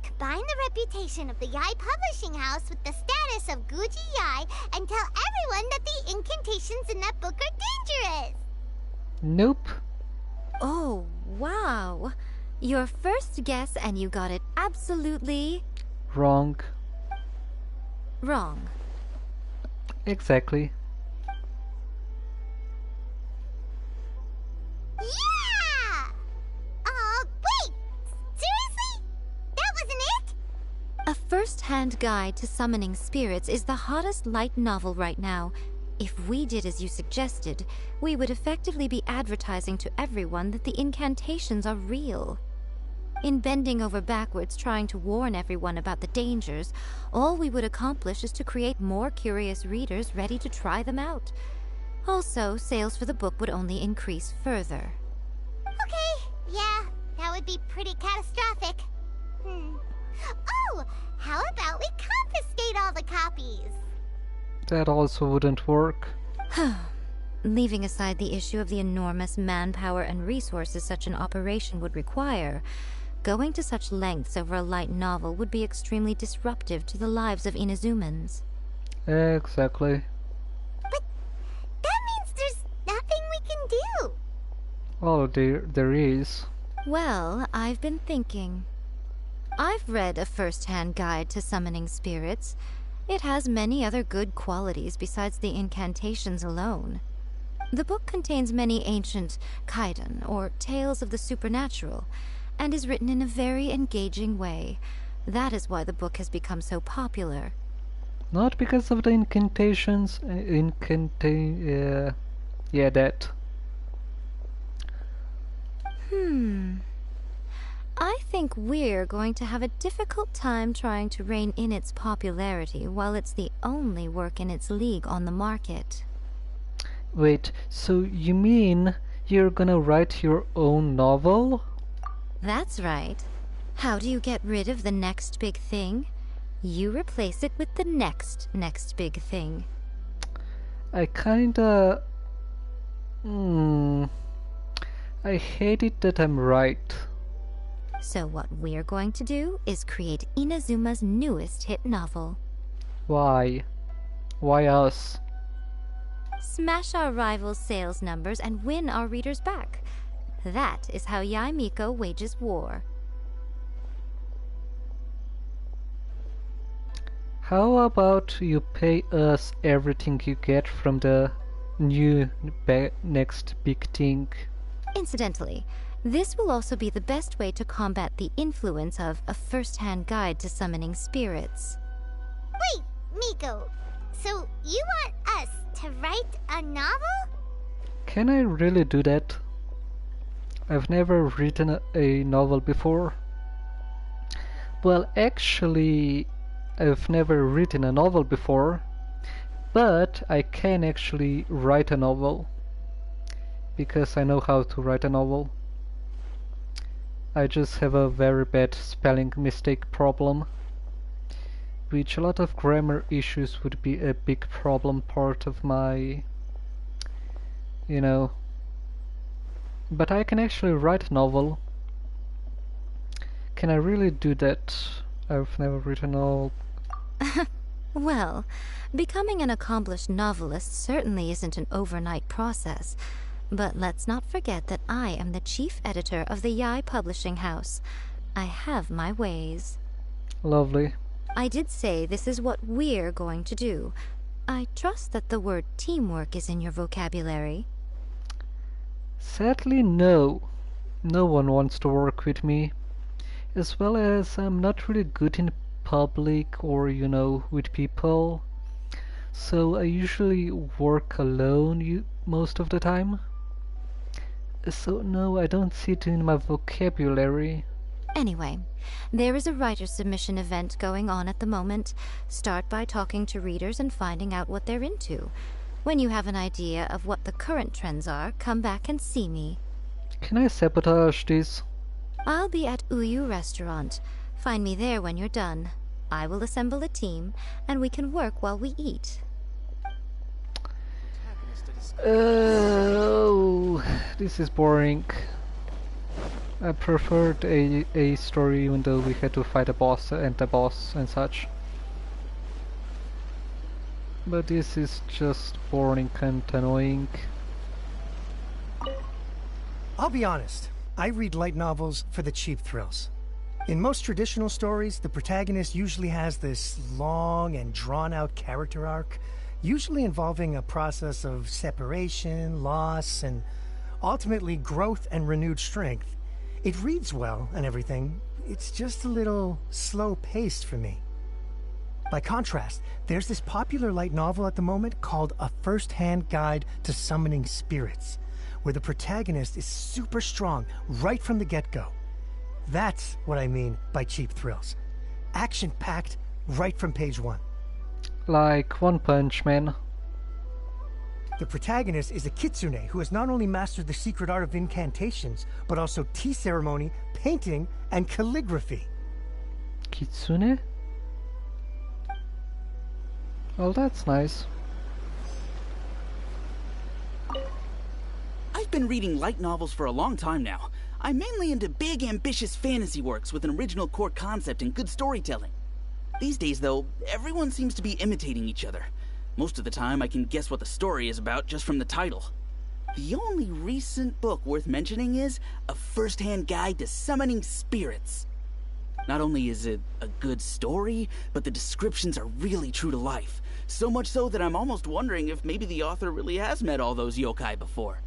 Combine the reputation of the Yai Publishing House with the status of Guji Yai and tell everyone that the incantations in that book are dangerous! Nope. Oh, wow. Your first guess and you got it absolutely... Wrong. wrong. Exactly. Yeah! Wait! Seriously? That wasn't it? A first-hand guide to summoning spirits is the hottest light novel right now. If we did as you suggested, we would effectively be advertising to everyone that the incantations are real. In bending over backwards trying to warn everyone about the dangers, all we would accomplish is to create more curious readers ready to try them out. Also, sales for the book would only increase further. Okay, yeah, that would be pretty catastrophic. Oh, how about we confiscate all the copies? That also wouldn't work. Leaving aside the issue of the enormous manpower and resources such an operation would require, going to such lengths over a light novel would be extremely disruptive to the lives of Inazumans. Exactly. But that means there's nothing we can do. Oh, there is. Well, I've been thinking. I've read a first-hand guide to summoning spirits. It has many other good qualities besides the incantations alone. The book contains many ancient kaiden, or tales of the supernatural, and is written in a very engaging way. That is why the book has become so popular. Not because of the incantations. Yeah, that. I think we're going to have a difficult time trying to rein in its popularity while it's the only work in its league on the market. Wait, so you mean you're gonna write your own novel? That's right. How do you get rid of the next big thing? You replace it with the next big thing. I kinda... I hate it that I'm right. So what we're going to do is create Inazuma's newest hit novel. Why? Why us? Smash our rivals' sales numbers and win our readers back. That is how Yae Miko wages war. How about you pay us everything you get from the new next big thing? Incidentally, this will also be the best way to combat the influence of a first-hand guide to summoning spirits. Wait, Miko, so you want us to write a novel? Can I really do that? I've never written a novel before. Well, actually, I've never written a novel before, but I can actually write a novel because I know how to write a novel. I just have a very bad spelling mistake problem, which a lot of grammar issues would be a big problem part of my, but I can actually write a novel. Can I really do that? I've never written a novel. Well, becoming an accomplished novelist certainly isn't an overnight process. But let's not forget that I am the chief editor of the Yae Publishing House. I have my ways. Lovely. I did say this is what we're going to do. I trust that the word teamwork is in your vocabulary. Sadly, no. No one wants to work with me. As well as I'm not really good in public or, with people. So I usually work alone most of the time. So no, I don't see it in my vocabulary. Anyway, there is a writer submission event going on at the moment. Start by talking to readers and finding out what they're into. When you have an idea of what the current trends are, come back and see me. Can I sabotage this? I'll be at Uyu Restaurant. Find me there when you're done. I will assemble a team, and we can work while we eat. Oh, this is boring. I preferred a story even though we had to fight a boss and the boss and such. But this is just boring and annoying. I'll be honest, I read light novels for the cheap thrills. In most traditional stories, the protagonist usually has this long and drawn-out character arc, usually involving a process of separation, loss, and ultimately growth and renewed strength. It reads well and everything, it's just a little slow-paced for me. By contrast, there's this popular light novel at the moment called A First-Hand Guide to Summoning Spirits, where the protagonist is super strong right from the get-go. That's what I mean by cheap thrills. Action-packed right from page 1. Like One Punch Man. The protagonist is a kitsune who has not only mastered the secret art of incantations, but also tea ceremony, painting, and calligraphy. Kitsune? Well, that's nice. I've been reading light novels for a long time now. I'm mainly into big, ambitious fantasy works with an original core concept and good storytelling. These days, though, everyone seems to be imitating each other. Most of the time, I can guess what the story is about just from the title. The only recent book worth mentioning is A First-Hand Guide to Summoning Spirits. Not only is it a good story, but the descriptions are really true to life. So much so that I'm almost wondering if maybe the author really has met all those yokai before.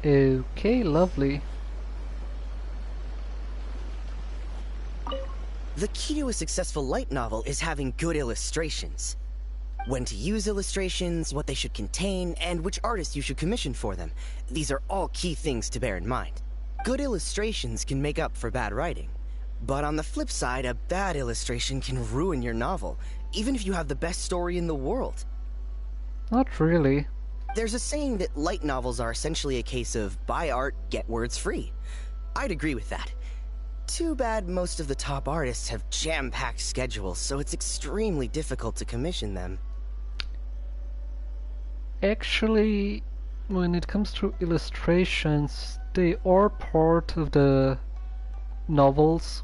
Okay, lovely. The key to a successful light novel is having good illustrations. When to use illustrations, what they should contain, and which artist you should commission for them. These are all key things to bear in mind. Good illustrations can make up for bad writing. But on the flip side, a bad illustration can ruin your novel, even if you have the best story in the world. Not really. There's a saying that light novels are essentially a case of buy art, get words free. I'd agree with that. Too bad most of the top artists have jam-packed schedules, so it's extremely difficult to commission them. Actually, when it comes to illustrations, they are part of the novels,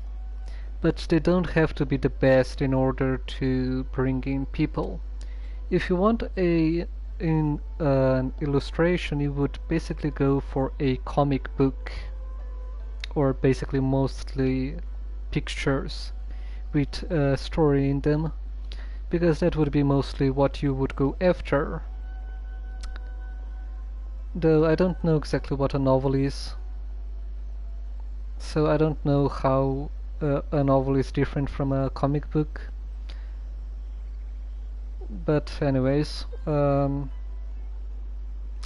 but they don't have to be the best in order to bring in people. If you want an illustration, you would basically go for a comic book, or basically mostly pictures with a story in them, because that would be mostly what you would go after. Though I don't know exactly what a novel is, so I don't know how a novel is different from a comic book. But anyways,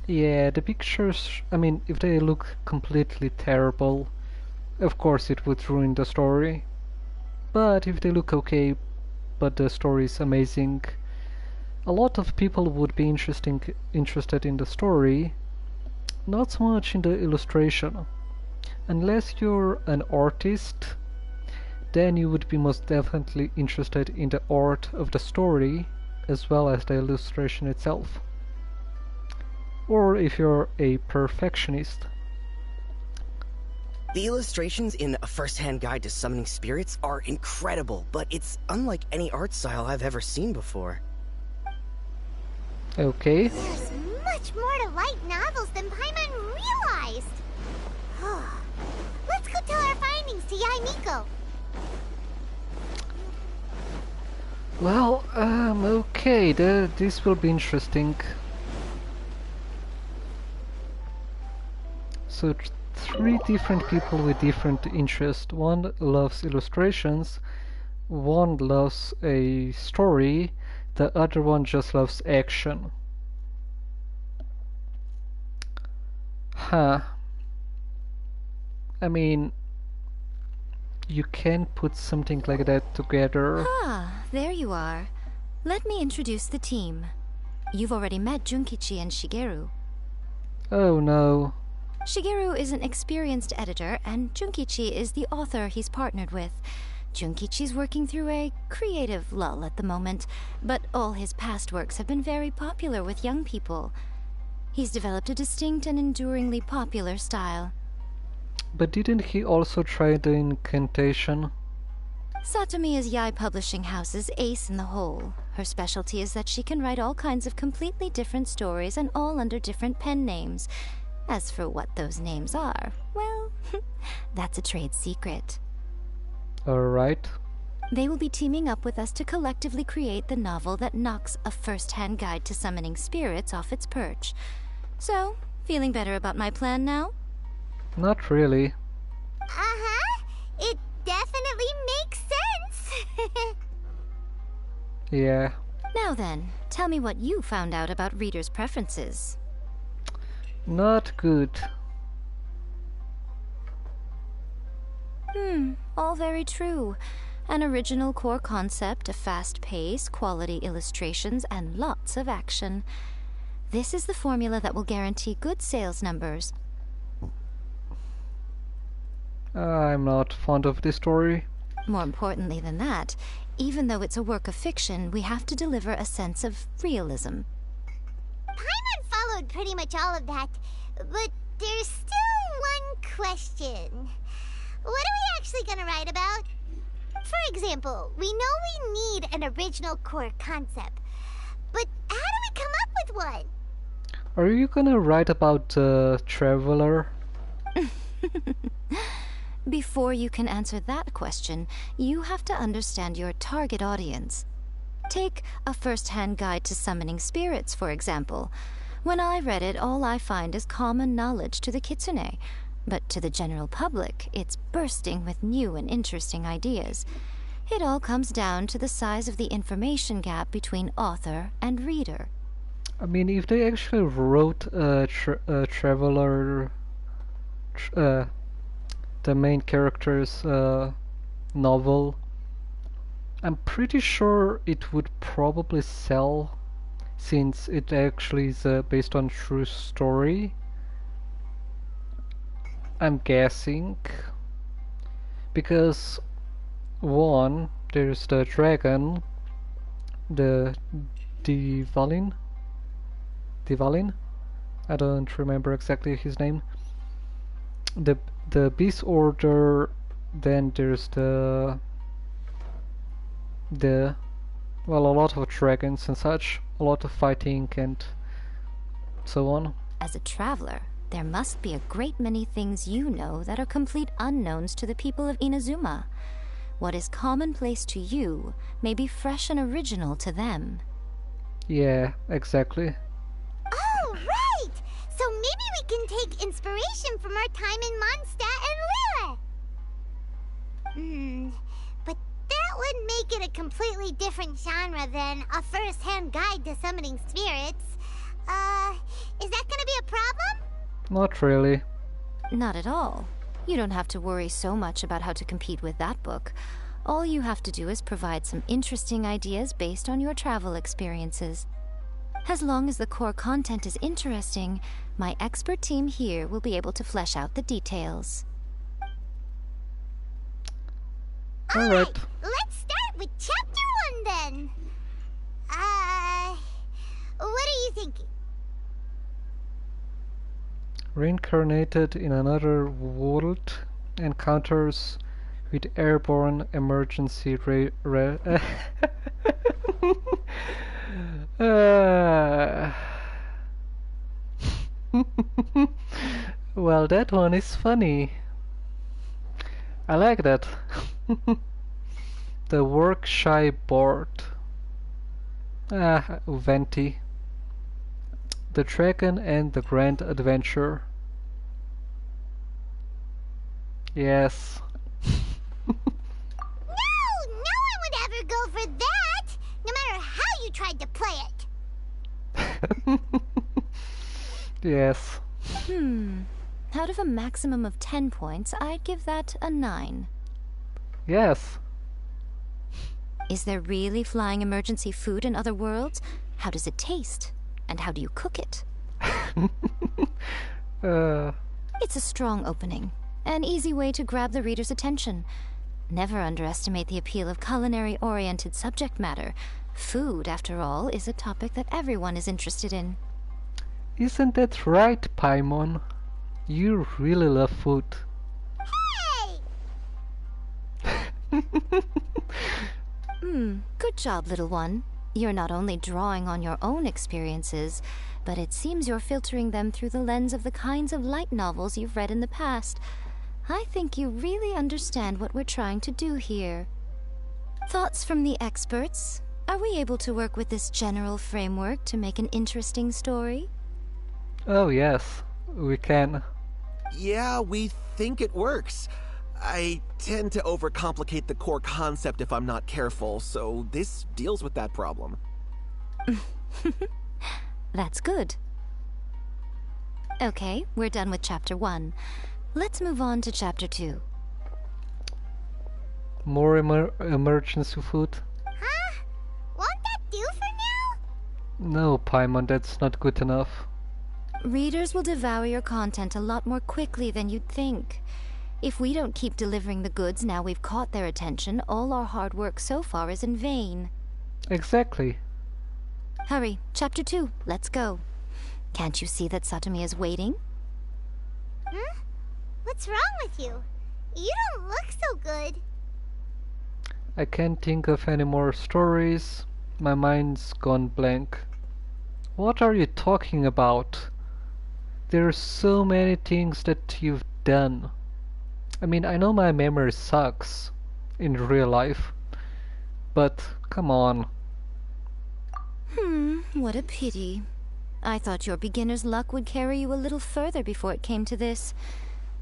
yeah, the pictures, I mean, if they look completely terrible, of course it would ruin the story. But if they look okay, but the story is amazing, a lot of people would be interested in the story, not so much in the illustration. Unless you're an artist, then you would be most definitely interested in the art of the story as well as the illustration itself. Or if you're a perfectionist. The illustrations in A First-Hand Guide to Summoning Spirits are incredible, but it's unlike any art style I've ever seen before. Okay. There's much more to light novels than Paimon realized. Let's go tell our findings to Yae Miko. Well, okay, this will be interesting. So, three different people with different interests. One loves illustrations, one loves a story, the other one just loves action. Huh. I mean, you can put something like that together. Ah, there you are. Let me introduce the team. You've already met Junkichi and Shigeru. Oh no. Shigeru is an experienced editor, and Junkichi is the author he's partnered with. Junkichi's working through a creative lull at the moment, but all his past works have been very popular with young people. He's developed a distinct and enduringly popular style. But didn't he also try the incantation? Satomi is Yae Publishing House's ace in the hole. Her specialty is that she can write all kinds of completely different stories and all under different pen names. As for what those names are, well, that's a trade secret. Alright. They will be teaming up with us to collectively create the novel that knocks a first-hand guide to summoning spirits off its perch. So, feeling better about my plan now? Not really. Uh-huh. It definitely makes sense. Yeah. Now then, tell me what you found out about readers' preferences. Not good. All very true. An original core concept, a fast pace, quality illustrations, and lots of action. This is the formula that will guarantee good sales numbers. I'm not fond of this story. More importantly than that, even though it's a work of fiction, we have to deliver a sense of realism. Paimon followed pretty much all of that, but there's still one question. What are we actually gonna write about? For example, we know we need an original core concept, but how do we come up with one? Are you gonna write about the traveler? Before you can answer that question, you have to understand your target audience. Take A First-Hand Guide to Summoning Spirits, for example. When I read it, all I find is common knowledge to the kitsune. But to the general public, it's bursting with new and interesting ideas. It all comes down to the size of the information gap between author and reader. I mean, if they actually wrote a traveler, the main character's novel, I'm pretty sure it would probably sell, since it actually is based on true story. I'm guessing, because one, there's the dragon, the Divalin. I don't remember exactly his name. The Beast Order. Then there's the well, a lot of dragons and such, a lot of fighting and so on. As a traveler, there must be a great many things you know that are complete unknowns to the people of Inazuma. What is commonplace to you may be fresh and original to them. Yeah, exactly. Oh, right! So maybe we can take inspiration from our time in Mondstadt and Lille. But that would make it a completely different genre than A First-Hand Guide to Summoning Spirits. Is that gonna be a problem? Not really. Not at all. You don't have to worry so much about how to compete with that book. All you have to do is provide some interesting ideas based on your travel experiences. As long as the core content is interesting, my expert team here will be able to flesh out the details. Alright. Let's start with Chapter 1 then. What are you thinking? Reincarnated in another world, encounters with airborne emergency well, that one is funny. I like that. The work-shy board. Venti. The Dragon and the Grand Adventure. Yes. No one would ever go for that, no matter how you tried to play it. Yes. Out of a maximum of 10 points, I'd give that a 9. Yes. Is there really flying emergency food in other worlds? How does it taste? And how do you cook it? It's a strong opening. An easy way to grab the reader's attention. Never underestimate the appeal of culinary-oriented subject matter. Food, after all, is a topic that everyone is interested in. Isn't that right, Paimon? You really love food. Hey! Good job, little one. You're not only drawing on your own experiences, but it seems you're filtering them through the lens of the kinds of light novels you've read in the past. I think you really understand what we're trying to do here. Thoughts from the experts? Are we able to work with this general framework to make an interesting story? Oh yes, we can. Yeah, we think it works. I tend to overcomplicate the core concept if I'm not careful, so this deals with that problem. That's good. Okay, we're done with Chapter 1. Let's move on to Chapter 2. More emergency food? Huh? Won't that do for now? No, Paimon, that's not good enough. Readers will devour your content a lot more quickly than you'd think. If we don't keep delivering the goods now we've caught their attention, all our hard work so far is in vain. Exactly. Hurry, Chapter 2, let's go. Can't you see that Satomi is waiting? Huh? What's wrong with you? You don't look so good. I can't think of any more stories. My mind's gone blank. What are you talking about? There are so many things that you've done. I mean, I know my memory sucks in real life, but come on. What a pity. I thought your beginner's luck would carry you a little further before it came to this.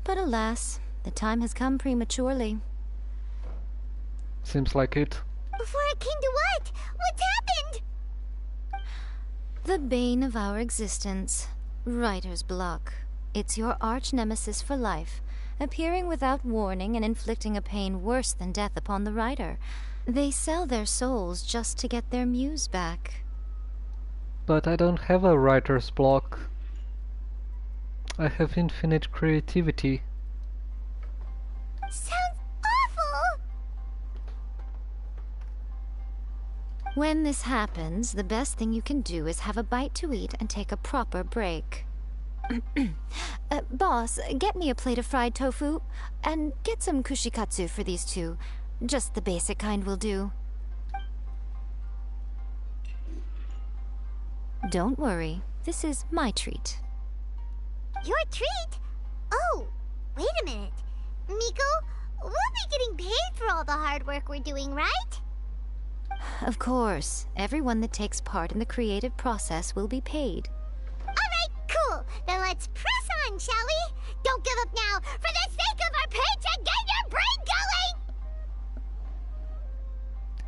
But alas, the time has come prematurely. Seems like it. Before it came to what? What's happened? The bane of our existence. Writer's block. It's your arch nemesis for life, appearing without warning and inflicting a pain worse than death upon the writer. They sell their souls just to get their muse back. But I don't have a writer's block. I have infinite creativity. Sounds awful! When this happens, the best thing you can do is have a bite to eat and take a proper break. Boss, get me a plate of fried tofu, and get some kushikatsu for these two. Just the basic kind will do. Don't worry, this is my treat. Your treat? Oh, wait a minute. Miko, we'll be getting paid for all the hard work we're doing, right? Of course, everyone that takes part in the creative process will be paid. Alright, cool. Then let's press on, shall we? Don't give up now. For the sake of our paycheck, get your brain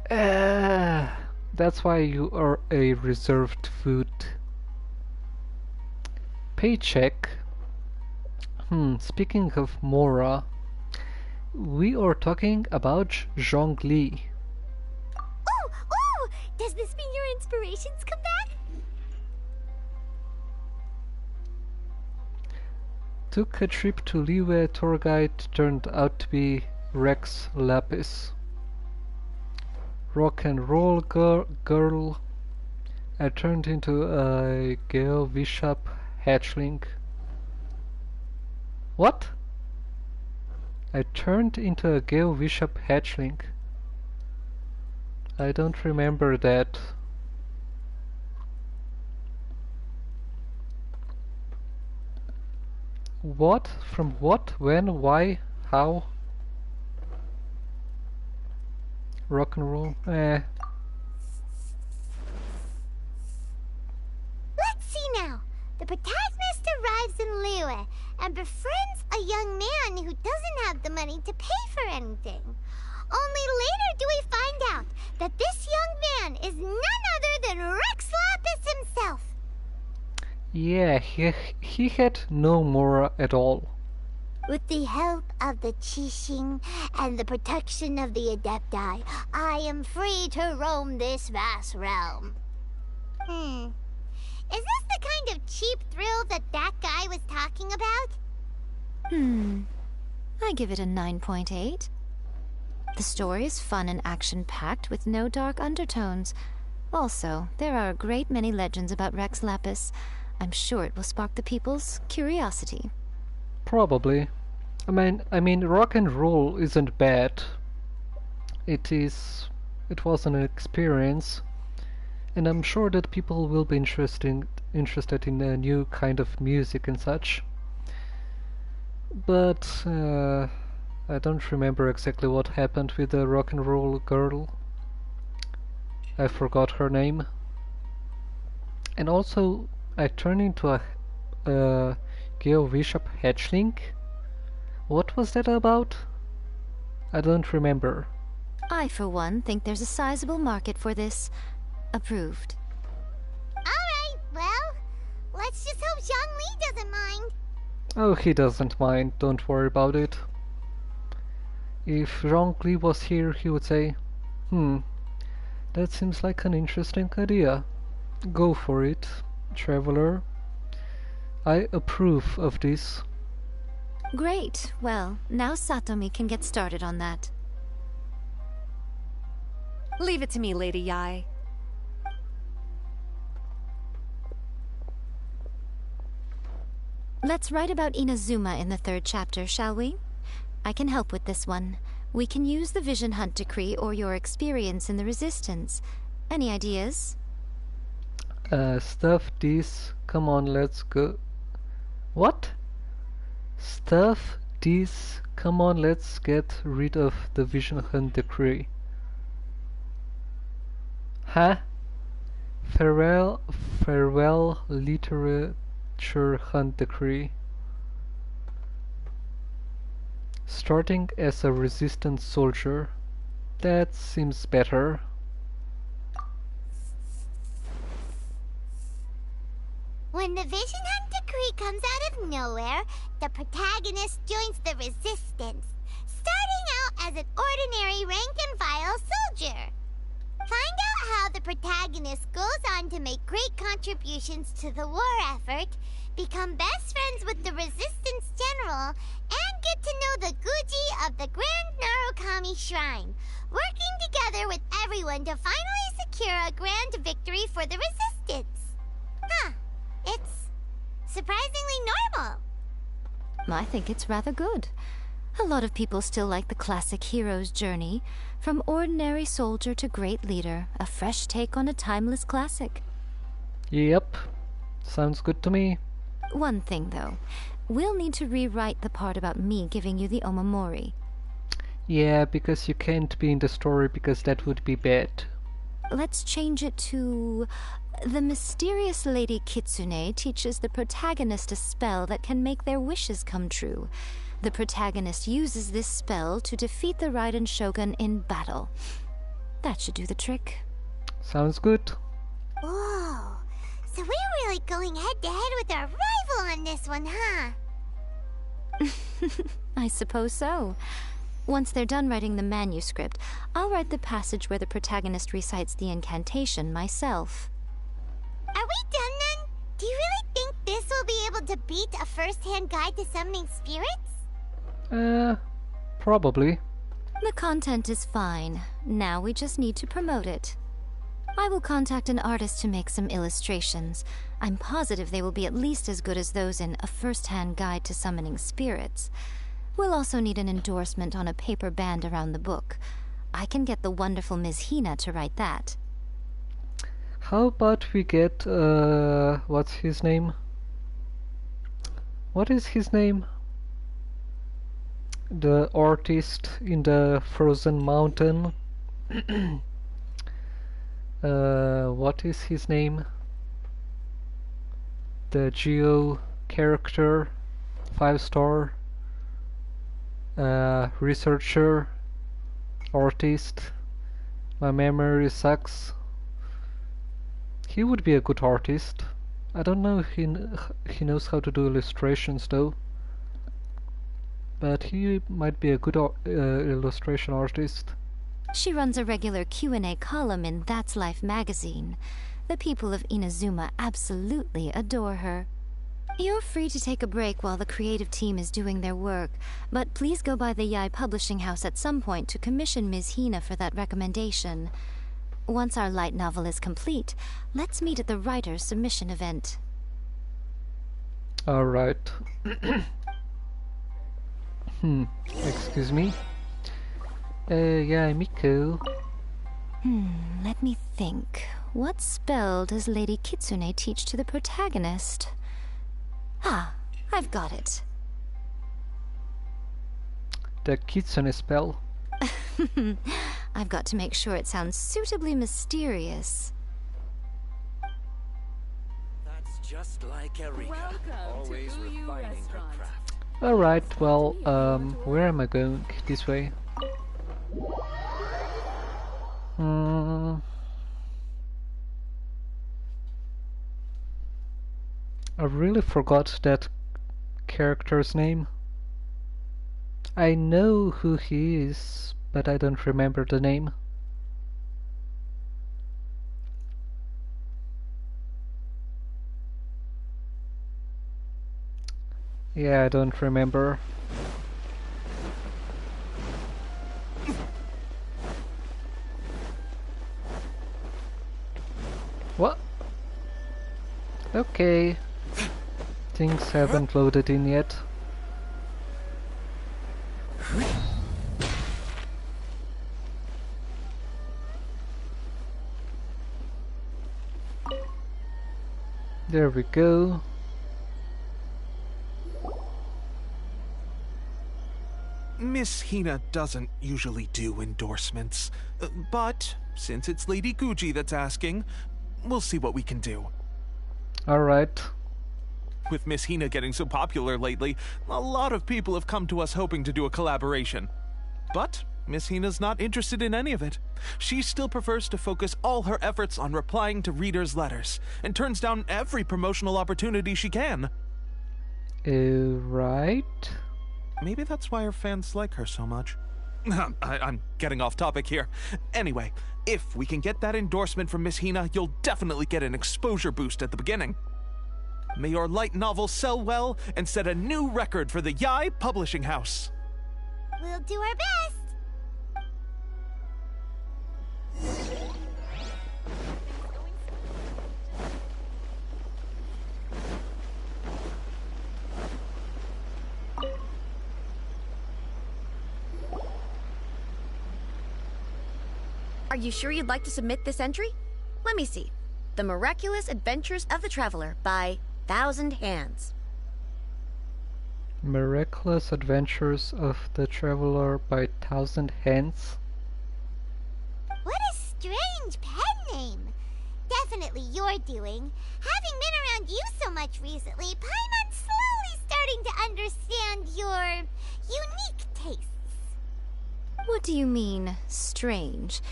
going! That's why you are a reserved food. Paycheck. Speaking of Mora, we are talking about Zhongli. Oh! Does this mean your inspirations come back? Took a trip to Liyue. Tour guide turned out to be Rex Lapis. Rock and roll girl. I turned into a Geo Bishop hatchling. What? I turned into a Geo Bishop hatchling. I don't remember that. What? From what? When? Why? How? Rock and roll? Let's see now. The protagonist arrives in Liyue and befriends a young man who doesn't have the money to pay for anything. Only later do we find out that this young man is none other than Rex Lapis himself. Yeah, he had no Mora at all. With the help of the Qixing and the protection of the Adepti, I am free to roam this vast realm. Is this the kind of cheap thrill that guy was talking about? I give it a 9.8. The story is fun and action-packed with no dark undertones. Also, there are a great many legends about Rex Lapis. I'm sure it will spark the people's curiosity. Probably. I mean, rock and roll isn't bad. It was an experience, and I'm sure that people will be interested in a new kind of music and such. But I don't remember exactly what happened with the rock and roll girl. I forgot her name. And also, I turned into a GeoBishop hatchling. What was that about? I don't remember. I, for one, think there's a sizable market for this. Approved. Alright, well, let's just hope Zhongli doesn't mind. Oh, he doesn't mind, don't worry about it. If Zhongli was here, he would say, that seems like an interesting idea. Go for it, traveler. I approve of this. Great. Well, now Satomi can get started on that. Leave it to me, Lady Yae. Let's write about Inazuma in the 3rd chapter, shall we? I can help with this one. We can use the Vision Hunt Decree or your experience in the Resistance. Any ideas? Stuff this. Come on, let's go. What? Stuff this. Come on, let's get rid of the Vision Hunt Decree. Huh? Farewell Literature Hunt Decree. Starting as a resistance soldier. That seems better. When the Vision Hunt Decree comes out of nowhere, the protagonist joins the Resistance, starting out as an ordinary rank-and-file soldier. Find out how the protagonist goes on to make great contributions to the war effort, become best friends with the Resistance General, and get to know the Guji of the Grand Narukami Shrine, working together with everyone to finally secure a grand victory for the Resistance. Huh. It's surprisingly normal. I think it's rather good. A lot of people still like the classic hero's journey, from ordinary soldier to great leader, a fresh take on a timeless classic. Yep, sounds good to me. One thing, though. We'll need to rewrite the part about me giving you the Omamori. Yeah, because you can't be in the story because that would be bad. Let's change it to... The mysterious Lady Kitsune teaches the protagonist a spell that can make their wishes come true. The protagonist uses this spell to defeat the Raiden Shogun in battle. That should do the trick. Sounds good. Whoa, so we're really going head-to-head with our rival on this one, huh? I suppose so. Once they're done writing the manuscript, I'll write the passage where the protagonist recites the incantation myself. Are we done then? Do you really think this will be able to beat a first-hand guide to summoning spirits? Probably. The content is fine. Now we just need to promote it. I will contact an artist to make some illustrations. I'm positive they will be at least as good as those in A First-Hand Guide to Summoning Spirits. We'll also need an endorsement on a paper band around the book. I can get the wonderful Ms. Hina to write that. How about we get, what's his name? What is his name? The artist in the Frozen Mountain. What is his name? The Geo character, 5-star, researcher, artist. My memory sucks. He would be a good artist. I don't know if he knows how to do illustrations though. But he might be a good illustration artist. She runs a regular Q&A column in That's Life magazine. The people of Inazuma absolutely adore her. You're free to take a break while the creative team is doing their work, but please go by the Yai Publishing House at some point to commission Ms. Hina for that recommendation. Once our light novel is complete, let's meet at the writer's submission event. Alright. Excuse me. Yeah, Miko. Let me think. What spell does Lady Kitsune teach to the protagonist? Ah, I've got it. The Kitsune spell. I've got to make sure it sounds suitably mysterious. That's just like Erika. Always refining her craft. Alright, well, where am I going? This way? I really forgot that character's name. I know who he is, but I don't remember the name. Yeah, I don't remember. What? Okay. Things haven't loaded in yet. There we go. Miss Hina doesn't usually do endorsements, but since it's Lady Guji that's asking, we'll see what we can do. Alright. With Miss Hina getting so popular lately, a lot of people have come to us hoping to do a collaboration. But Miss Hina's not interested in any of it. She still prefers to focus all her efforts on replying to readers' letters, and turns down every promotional opportunity she can. Right. Maybe that's why her fans like her so much. I'm getting off topic here. Anyway, if we can get that endorsement from Miss Hina, you'll definitely get an exposure boost at the beginning. May your light novel sell well and set a new record for the Yai Publishing House. We'll do our best. Are you sure you'd like to submit this entry? Let me see. The Miraculous Adventures of the Traveler by Thousand Hands. Miraculous Adventures of the Traveler by Thousand Hands. What a strange pen name. Definitely your doing. Having been around you so much recently, Paimon's slowly starting to understand your unique tastes. What do you mean, strange?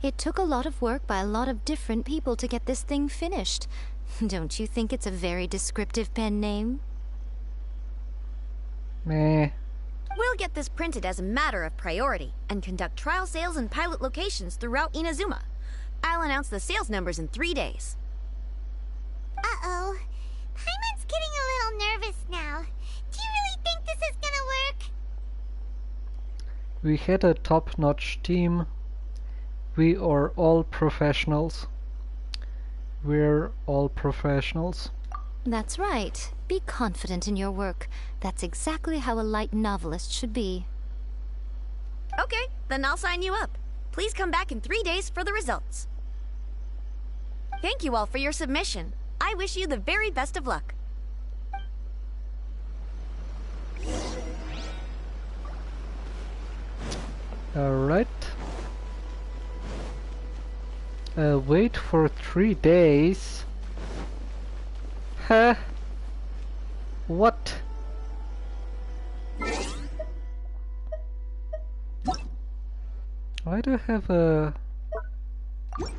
It took a lot of work by a lot of different people to get this thing finished. Don't you think it's a very descriptive pen name? Meh. We'll get this printed as a matter of priority and conduct trial sales in pilot locations throughout Inazuma. I'll announce the sales numbers in 3 days. Uh-oh. Paimon's getting a little nervous now. Do you really think this is gonna work? We had a top-notch team. We are all professionals. We're all professionals. That's right. Be confident in your work. That's exactly how a light novelist should be. Okay, then I'll sign you up. Please come back in 3 days for the results. Thank you all for your submission. I wish you the very best of luck. Alright. Wait for 3 days. Huh? What? Why do I have a...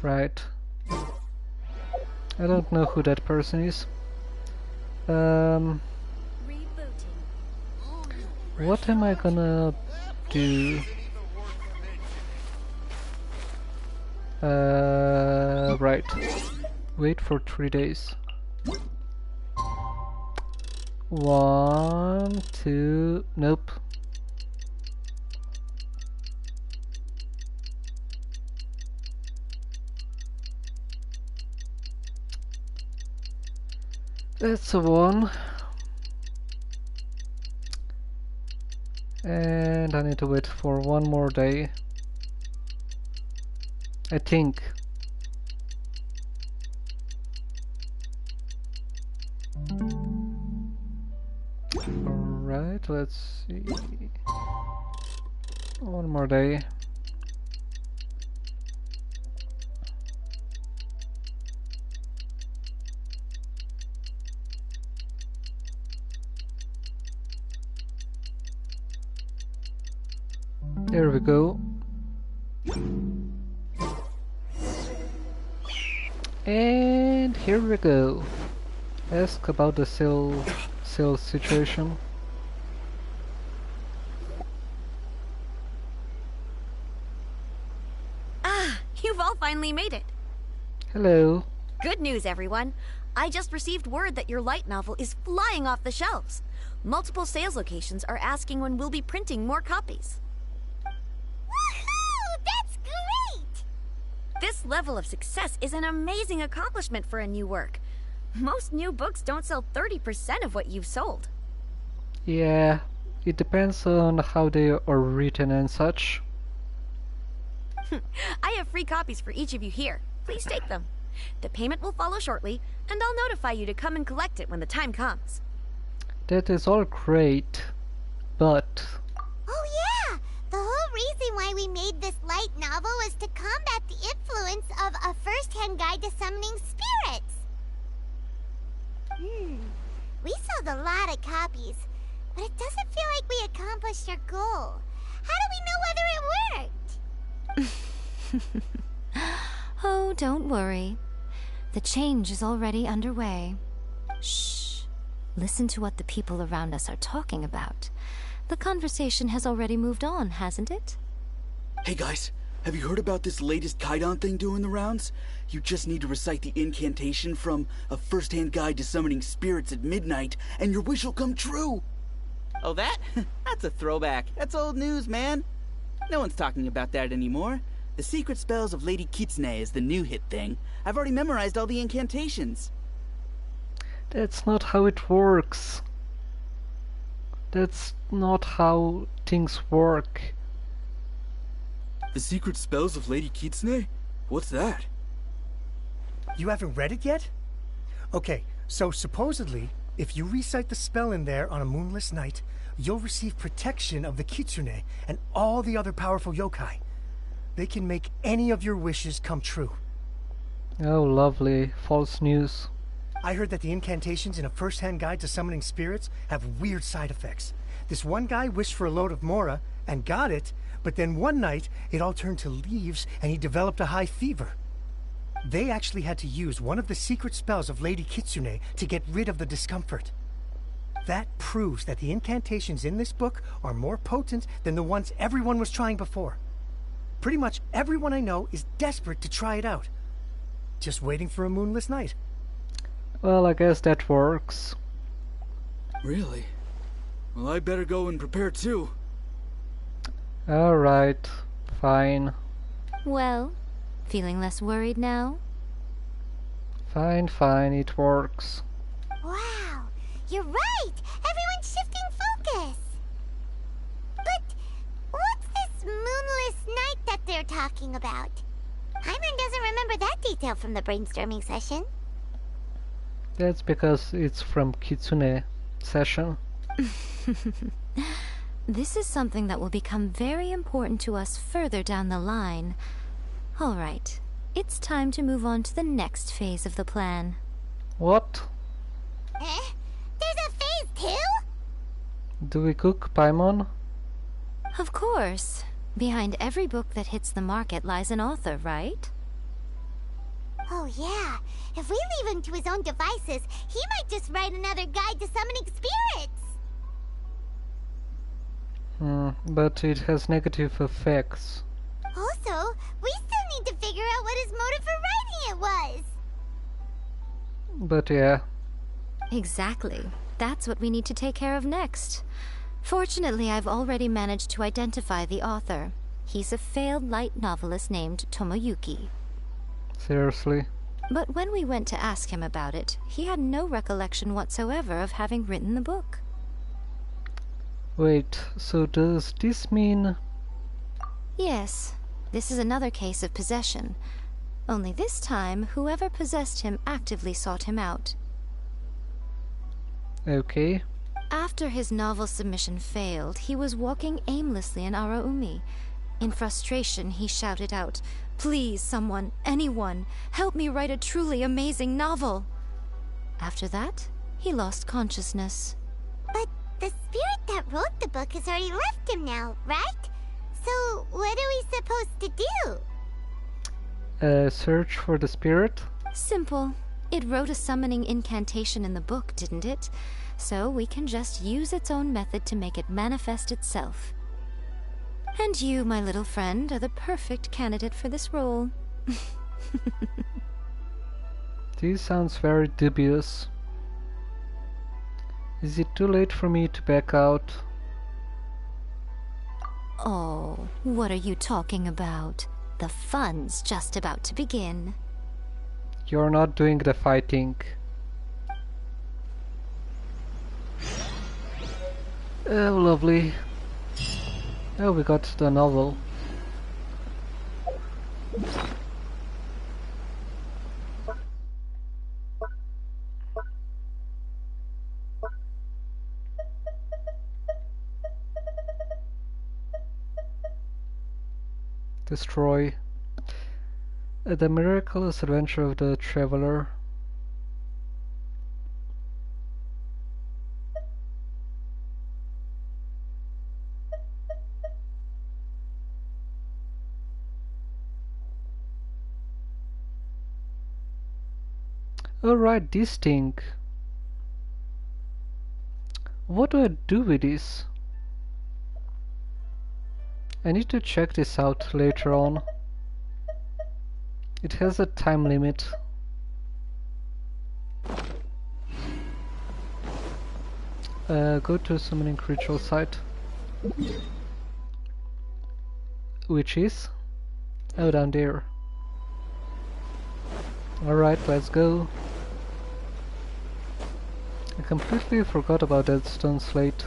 Right. I don't know who that person is. What am I gonna do? Right. Wait for 3 days. 1, 2... Nope. That's a 1. And I need to wait for one more day. I think. Alright, let's see. One more day. There we go. And here we go. Ask about the sales situation. Ah, you've all finally made it. Hello. Good news, everyone. I just received word that your light novel is flying off the shelves. Multiple sales locations are asking when we'll be printing more copies. Woohoo! That's great! This level of success is an amazing accomplishment for a new work. Most new books don't sell 30% of what you've sold. Yeah, it depends on how they are written and such. I have free copies for each of you here. Please take them. The payment will follow shortly, and I'll notify you to come and collect it when the time comes. That is all great, but... Oh yeah! The whole reason why we made this light novel was to combat the influence of a first-hand guide to summoning spirits. We sold a lot of copies, but it doesn't feel like we accomplished our goal. How do we know whether it worked? Oh, don't worry. The change is already underway. Shh. Listen to what the people around us are talking about. The conversation has already moved on, hasn't it? Hey guys, have you heard about this latest Kaidan thing doing the rounds? You just need to recite the incantation from A First-Hand Guide to Summoning Spirits at midnight, and your wish will come true! Oh, that? That's a throwback. That's old news, man. No one's talking about that anymore. The Secret Spells of Lady Kitsune is the new hit thing. I've already memorized all the incantations. That's not how it works. That's not how things work. The Secret Spells of Lady Kitsune? What's that? You haven't read it yet? Okay, so supposedly, if you recite the spell in there on a moonless night, you'll receive protection of the Kitsune and all the other powerful yokai. They can make any of your wishes come true. Oh, lovely. False news. I heard that the incantations in A First-Hand Guide to Summoning Spirits have weird side effects. This one guy wished for a load of mora and got it, but then one night it all turned to leaves and he developed a high fever. They actually had to use one of the secret spells of Lady Kitsune to get rid of the discomfort. That proves that the incantations in this book are more potent than the ones everyone was trying before. Pretty much everyone I know is desperate to try it out. Just waiting for a moonless night. Well, I guess that works. Really? Well, I better go and prepare too. Alright, fine. Well, feeling less worried now? Fine, it works. Wow, you're right! Everyone's shifting focus! But what's this moonless night that they're talking about? Hyman doesn't remember that detail from the brainstorming session. That's because it's from Kitsune session. This is something that will become very important to us further down the line. Alright, it's time to move on to the next phase of the plan. What? Eh? There's a phase 2? Do we cook Paimon? Of course. Behind every book that hits the market lies an author, right? Oh yeah, if we leave him to his own devices, he might just write another guide to summoning spirits! But it has negative effects. Also, we still need to figure out what his motive for writing it was! But yeah. Exactly. That's what we need to take care of next. Fortunately, I've already managed to identify the author. He's a failed light novelist named Tomoyuki. Seriously? But when we went to ask him about it, he had no recollection whatsoever of having written the book. Wait, so does this mean... Yes, this is another case of possession. Only this time, whoever possessed him actively sought him out. Okay. After his novel submission failed, he was walking aimlessly in Araumi. In frustration, he shouted out, "Please, someone, anyone, help me write a truly amazing novel!" After that, he lost consciousness. But the spirit that wrote the book has already left him now, right? So what are we supposed to do? Search for the spirit? Simple. It wrote a summoning incantation in the book, didn't it? So we can just use its own method to make it manifest itself. And you, my little friend, are the perfect candidate for this role. This sounds very dubious. Is it too late for me to back out? Oh, what are you talking about? The fun's just about to begin. You're not doing the fighting. Oh, lovely. Oh, we got the novel. Destroy. The miraculous adventure of the traveler. Alright, this thing. What do I do with this? I need to check this out later on. It has a time limit. Go to summoning ritual site. Which is? Oh, down there. Alright, let's go. I completely forgot about that stone slate.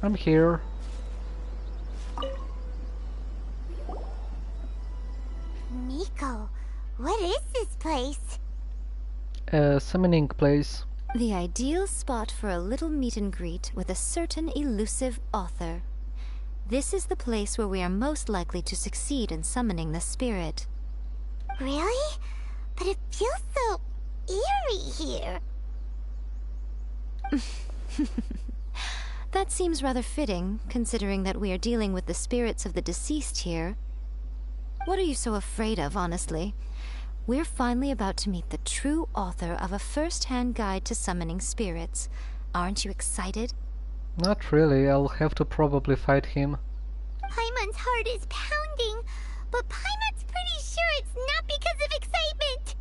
I'm here. Miko, what is this place? A summoning place. The ideal spot for a little meet and greet with a certain elusive author. This is the place where we are most likely to succeed in summoning the spirit. Really? But it feels so eerie here. That seems rather fitting, considering that we are dealing with the spirits of the deceased here. What are you so afraid of, honestly? We're finally about to meet the true author of a first-hand guide to summoning spirits. Aren't you excited? Not really, I'll have to probably fight him. Paimon's heart is pounding, but Paimon's pretty sure it's not because of excitement.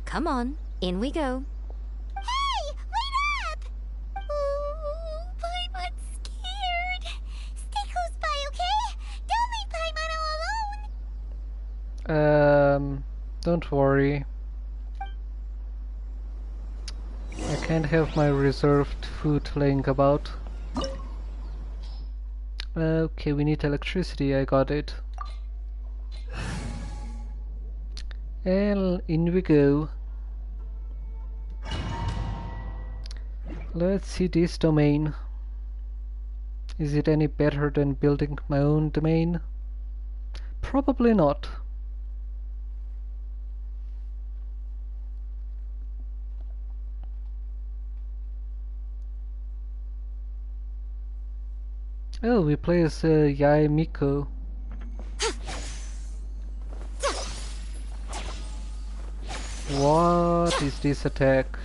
Come on, in we go. Hey, wait up! Oh, Paimon's scared. Stay close by, okay? Don't leave Paimon all alone. Don't worry. I can't have my reserved food laying about. Okay, we need electricity, I got it. And in we go. Let's see this domain. Is it any better than building my own domain? Probably not. Oh, we play as Yae Miko. What is this attack?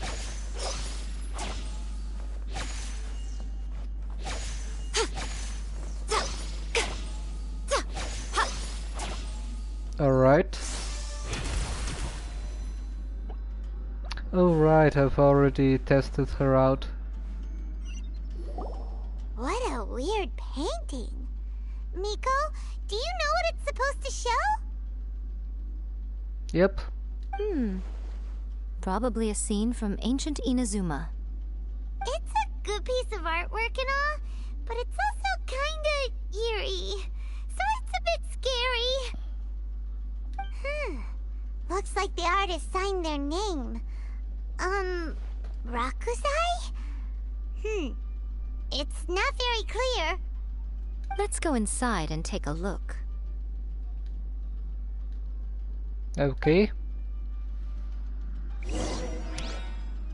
Alright. Alright, I've already tested her out. What a weird painting. Miko, do you know what it's supposed to show? Yep. Probably a scene from ancient Inazuma. It's a good piece of artwork and all, but it's also kinda eerie. So it's a bit scary. Looks like the artist signed their name. Rakusai? It's not very clear. Let's go inside and take a look. Okay.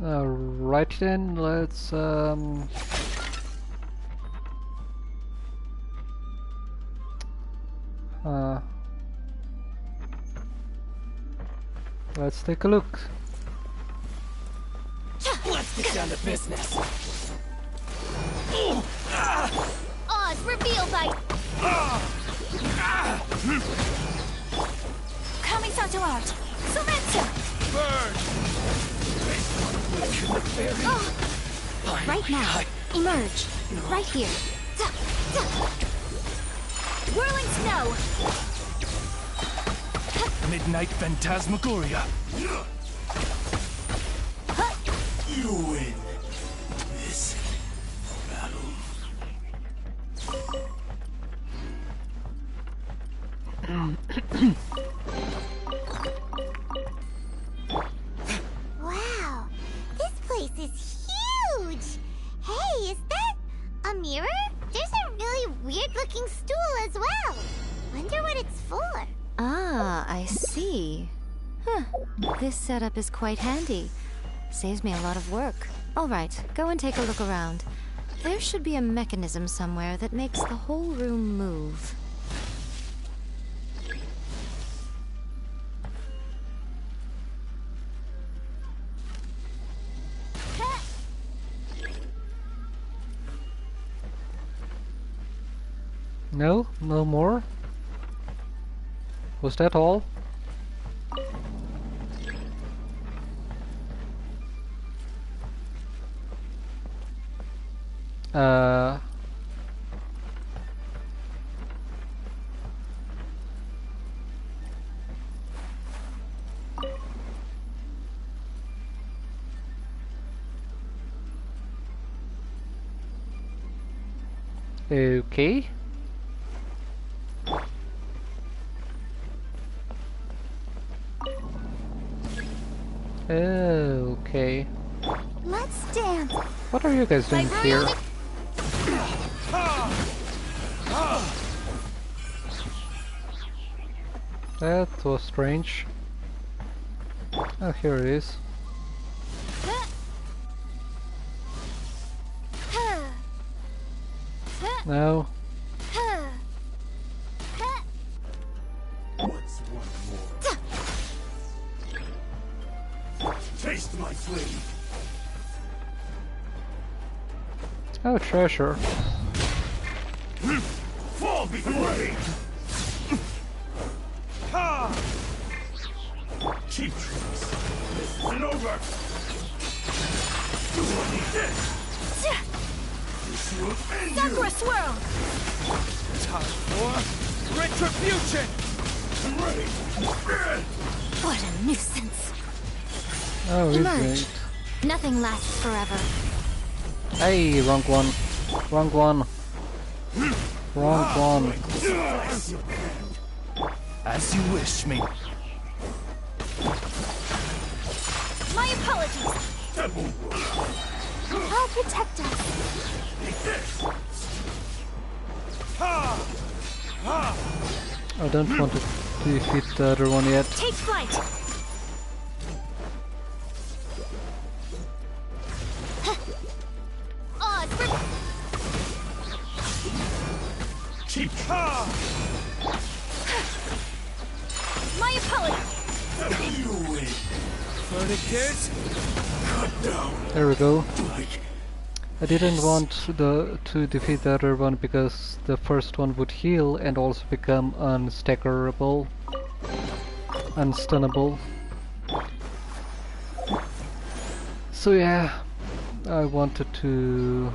Alright then, let's let's take a look. Let's get down to business. Oz, reveal by... Kamisato out. Surrender! Right now. Emerge. Right here. Whirling snow! Midnight Phantasmagoria. You win this battle. Wow, this place is huge! Hey, is that a mirror? There's a really weird-looking stool as well. Wonder what it's for. Ah, I see. Huh. This setup is quite handy. Saves me a lot of work. Alright, go and take a look around. There should be a mechanism somewhere that makes the whole room move. No? No more? Was that all? Okay. Okay. Let's dance. What are you guys doing here? That was strange. Oh, here it is. No. What's one more? Taste my flame. Oh, treasure. Fall before me. Cheap tricks. This isn't over. You will need this. This will end Sakura you. swirl. Time for retribution. I'm ready. What a nuisance. Oh, is Emerge. it? Nothing lasts forever. Hey, wrong one. Wrong one. Wrong one. As you wish, me. My apologies. I'll protect us. I don't want to defeat the other one yet. Take flight. Oz, Cheap. my apologies. You win. There we go. I didn't want to defeat the other one because the first one would heal and also become unstaggerable, unstunnable. So yeah, I wanted to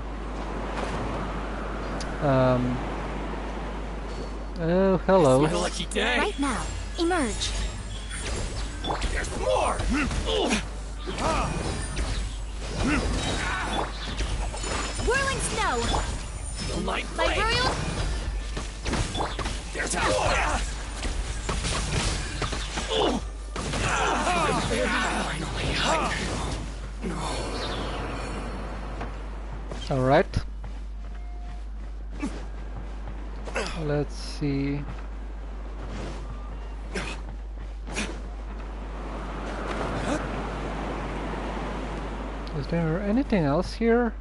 oh, hello. My lucky day. Right now, emerge. There's more. Whirling snow. Light My blade. royal. There's a All right. Let's see. Is there anything else here?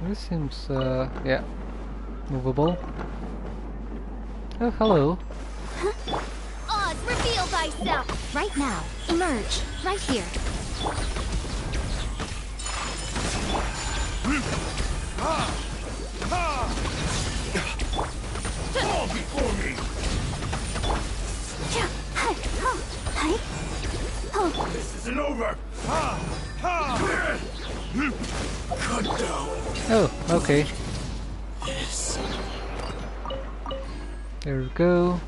This seems, yeah, movable. Oh, hello. Oz, reveal thyself. Right now, emerge. Right here. Fall before me. This isn't over. Cut down. Oh, okay. Yes. There we go.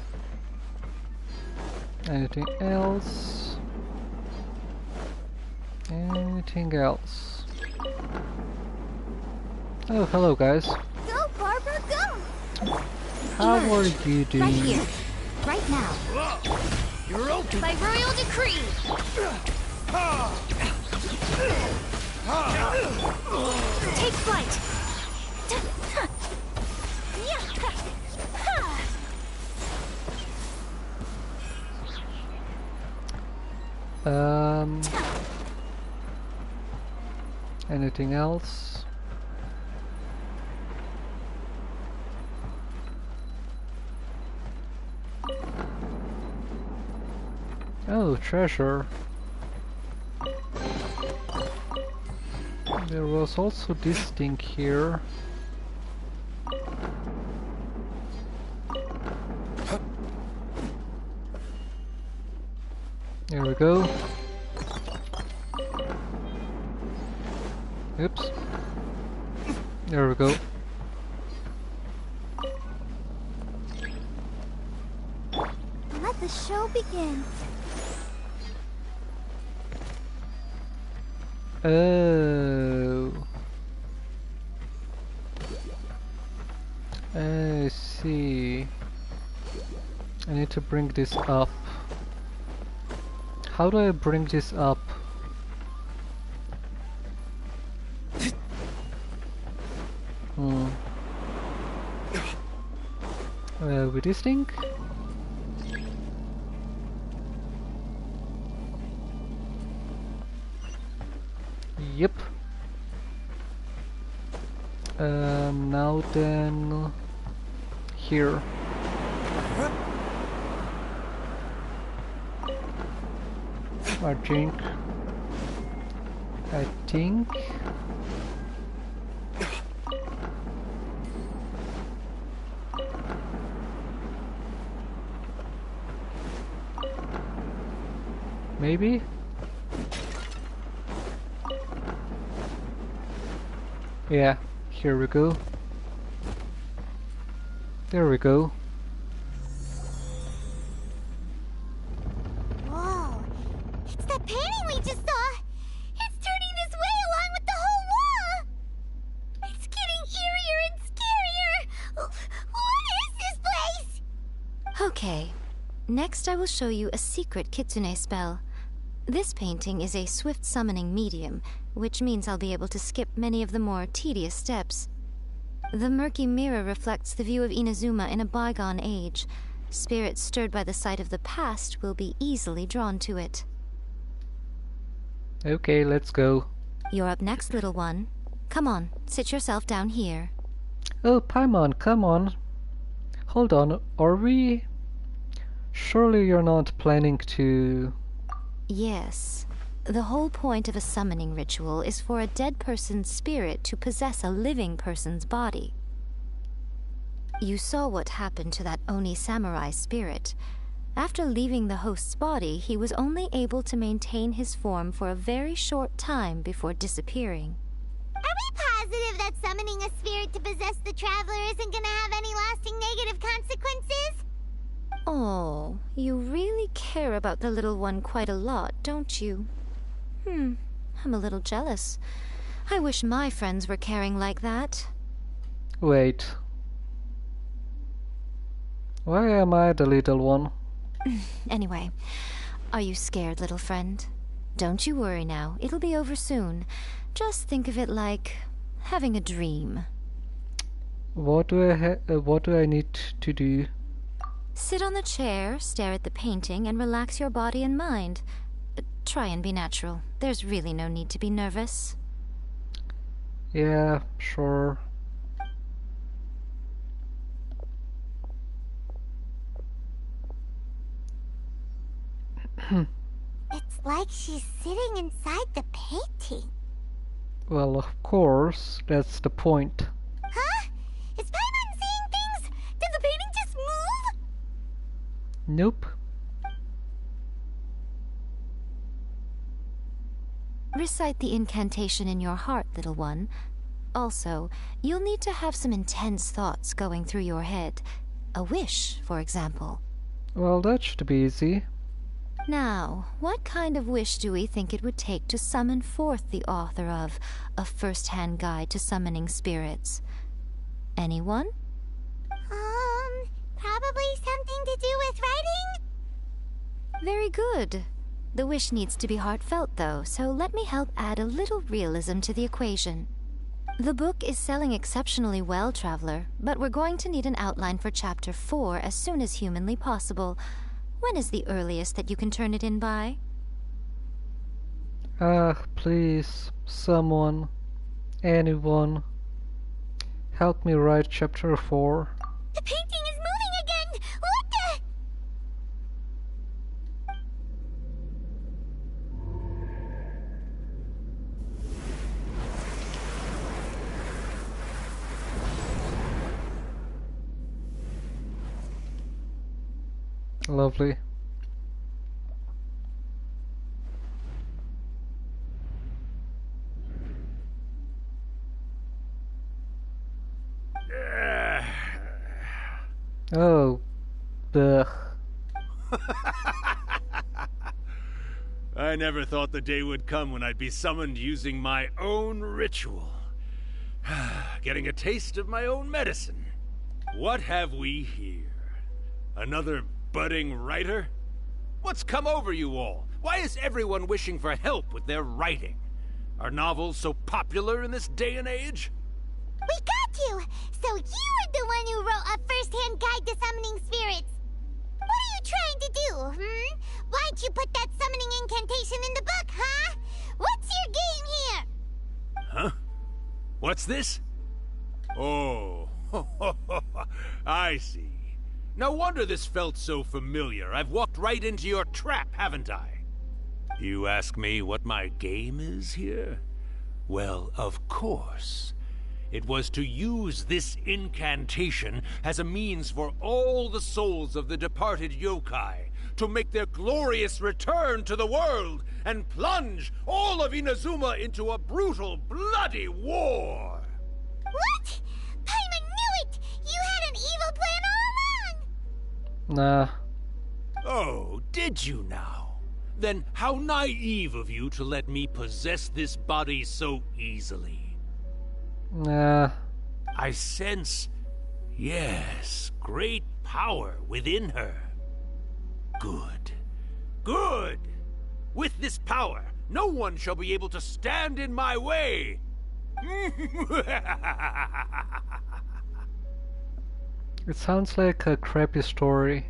Anything else? Anything else? Oh, hello guys. Go, Barbara, go! How Emerge. are you doing? Right here. Right now. You're open. By royal decree. Take flight. Anything else? Oh, treasure. There was also this thing here. There we go. Oops. There we go. Let the show begin. Oh. I see. I need to bring this up. How do I bring this up? With this thing? Yep. Now then, here. I think. Maybe? Yeah, here we go. There we go. Whoa, it's that painting we just saw. It's turning this way along with the whole wall. It's getting eerier and scarier. What is this place? Okay. Next I will show you a secret kitsune spell. This painting is a swift summoning medium, which means I'll be able to skip many of the more tedious steps. The murky mirror reflects the view of Inazuma in a bygone age. Spirits stirred by the sight of the past will be easily drawn to it. Okay, let's go. You're up next, little one. Come on, sit yourself down here. Oh, Paimon, come on. Hold on, are we Surely you're not planning to... Yes. The whole point of a summoning ritual is for a dead person's spirit to possess a living person's body. You saw what happened to that Oni samurai spirit. After leaving the host's body, he was only able to maintain his form for a very short time before disappearing. Are we positive that summoning a spirit to possess the traveler isn't gonna have any lasting negative consequences? Oh, you really care about the little one quite a lot, don't you? I'm a little jealous. I wish my friends were caring like that. Wait. Why am I the little one? Anyway, are you scared, little friend? Don't you worry now, it'll be over soon. Just think of it like having a dream. What do I need to do? Sit on the chair, stare at the painting, and relax your body and mind. Try and be natural. There's really no need to be nervous. Yeah, sure. It's like she's sitting inside the painting. Well, of course, that's the point. Huh? Is Paimon seeing things? Did the painting just move? Nope. Recite the incantation in your heart, little one. Also, you'll need to have some intense thoughts going through your head. A wish, for example. Well, that should be easy. Now, what kind of wish do we think it would take to summon forth the author of A First-Hand Guide to Summoning Spirits? Anyone? Probably something to do with writing? Very good. The wish needs to be heartfelt, though, so let me help add a little realism to the equation. The book is selling exceptionally well, Traveler, but we're going to need an outline for Chapter 4 as soon as humanly possible. When is the earliest that you can turn it in by? Please, someone, anyone, help me write Chapter 4. The painting is moving again! What the... Lovely. Oh, ugh. I never thought the day would come when I'd be summoned using my own ritual. Getting a taste of my own medicine. What have we here? Another budding writer? What's come over you all? Why is everyone wishing for help with their writing? Are novels so popular in this day and age? We got you! So you were the one who wrote A First-Hand Guide to Summoning Spirits. What are you trying to do, Why'd you put that summoning incantation in the book, huh? What's your game here? Huh? What's this? Oh, I see. No wonder this felt so familiar. I've walked right into your trap, haven't I? You ask me what my game is here? Well, of course. It was to use this incantation as a means for all the souls of the departed yokai to make their glorious return to the world and plunge all of Inazuma into a brutal, bloody war. What? Paimon knew it! You had an evil plan all along! Nah. Oh, did you now? Then how naive of you to let me possess this body so easily. Nah. I sense, yes, great power within her. Good. Good! With this power, no one shall be able to stand in my way! It sounds like a crappy story.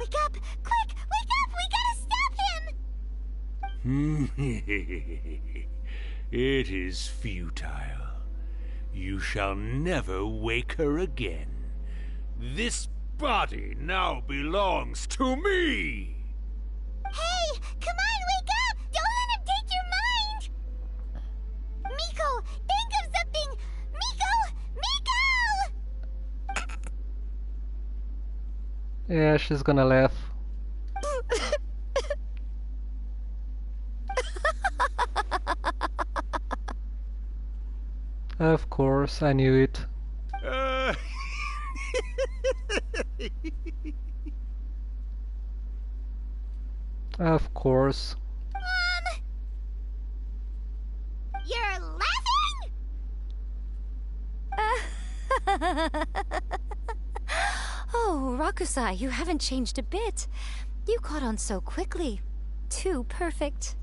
Wake up! Quick! Wake up! We gotta stop him! It is futile. You shall never wake her again. This body now belongs to me! Hey, come on, wake up! Don't let him take your mind! Miko, think of something! Miko! Miko! Yeah, she's gonna laugh. Of course, I knew it. Of course. You're laughing? Oh, Rakusai, you haven't changed a bit. You caught on so quickly. Too perfect.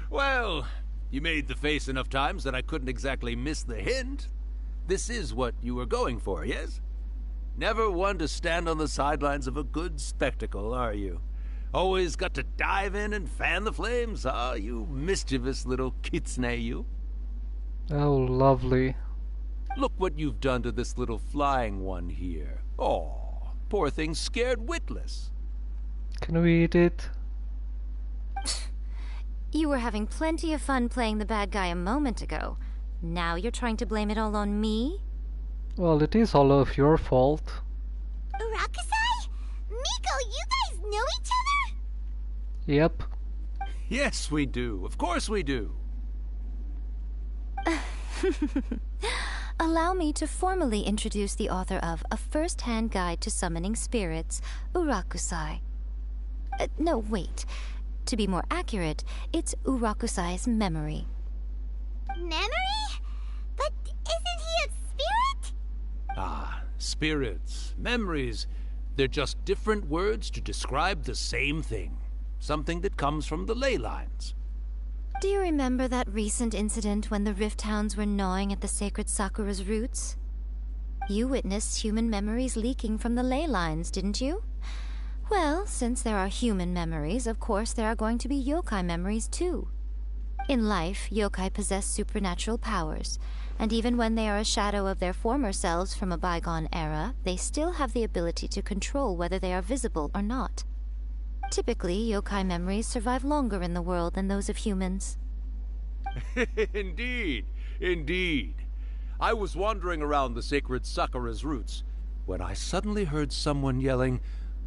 Well, you made the face enough times that I couldn't exactly miss the hint. This is what you were going for, yes? Never one to stand on the sidelines of a good spectacle, are you? Always got to dive in and fan the flames, huh? You mischievous little kitsune, you. Oh, lovely. Look what you've done to this little flying one here. Oh, poor thing scared witless. Can we eat it? You were having plenty of fun playing the bad guy a moment ago. Now you're trying to blame it all on me? Well, it is all of your fault. Rakusai? Miko, you guys know each other? Yep. Yes, we do. Of course we do. Allow me to formally introduce the author of A First-Hand Guide to Summoning Spirits, Urakusai. No, wait. To be more accurate, it's Urakusai's memory. Memory? But isn't he a spirit? Ah, spirits, memories. They're just different words to describe the same thing. Something that comes from the ley lines. Do you remember that recent incident when the Rift Hounds were gnawing at the sacred Sakura's roots? You witnessed human memories leaking from the ley lines, didn't you? Well, since there are human memories, of course there are going to be yokai memories too. In life, yokai possess supernatural powers, and even when they are a shadow of their former selves from a bygone era, they still have the ability to control whether they are visible or not. Typically, yokai memories survive longer in the world than those of humans. Indeed, indeed. I was wandering around the sacred Sakura's roots when I suddenly heard someone yelling,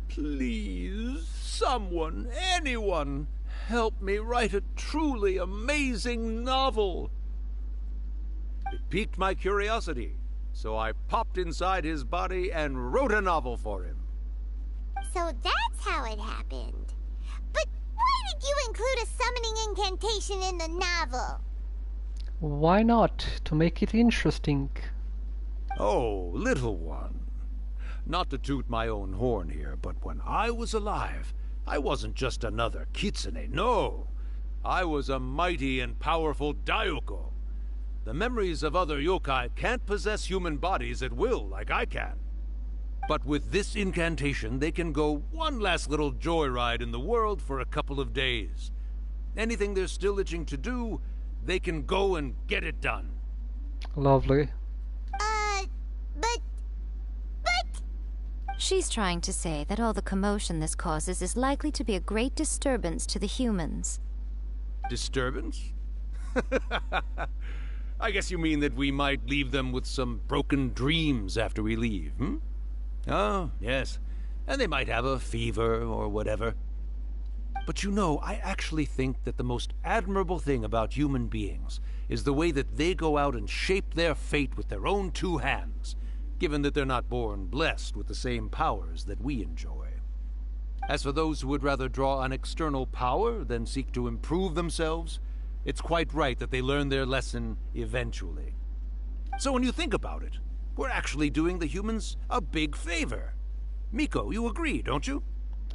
"Please, someone, anyone, help me write a truly amazing novel." It piqued my curiosity, so I popped inside his body and wrote a novel for him. So that's how it happened. But why did you include a summoning incantation in the novel? Why not? To make it interesting. Oh, little one. Not to toot my own horn here, but when I was alive, I wasn't just another kitsune, no. I was a mighty and powerful Daiuko. The memories of other yokai can't possess human bodies at will like I can. But with this incantation, they can go one last little joyride in the world for a couple of days. Anything they're still itching to do, they can go and get it done. Lovely. But... She's trying to say that all the commotion this causes is likely to be a great disturbance to the humans. Disturbance? I guess you mean that we might leave them with some broken dreams after we leave, hmm? Oh, yes. And they might have a fever or whatever. But you know, I actually think that the most admirable thing about human beings is the way that they go out and shape their fate with their own two hands, given that they're not born blessed with the same powers that we enjoy. As for those who would rather draw on external power than seek to improve themselves, it's quite right that they learn their lesson eventually. So when you think about it, we're actually doing the humans a big favor. Miko, you agree, don't you?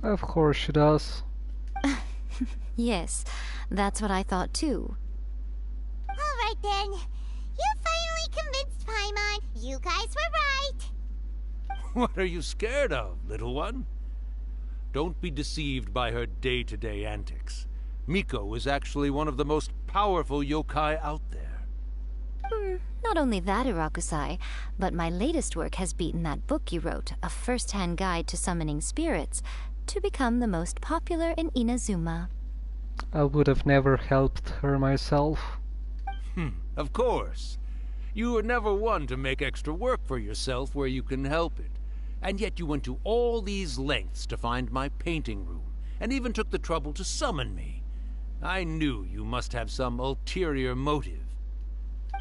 Of course she does. Yes, that's what I thought too. Alright then. You finally convinced Paimon. You guys were right. What are you scared of, little one? Don't be deceived by her day-to-day antics. Miko is actually one of the most powerful yokai out there. Not only that, Irakusai, but my latest work has beaten that book you wrote, A First-Hand Guide to Summoning Spirits, to become the most popular in Inazuma. I would have never helped her myself. Of course. You were never one to make extra work for yourself where you can help it. And yet you went to all these lengths to find my painting room, and even took the trouble to summon me. I knew you must have some ulterior motive.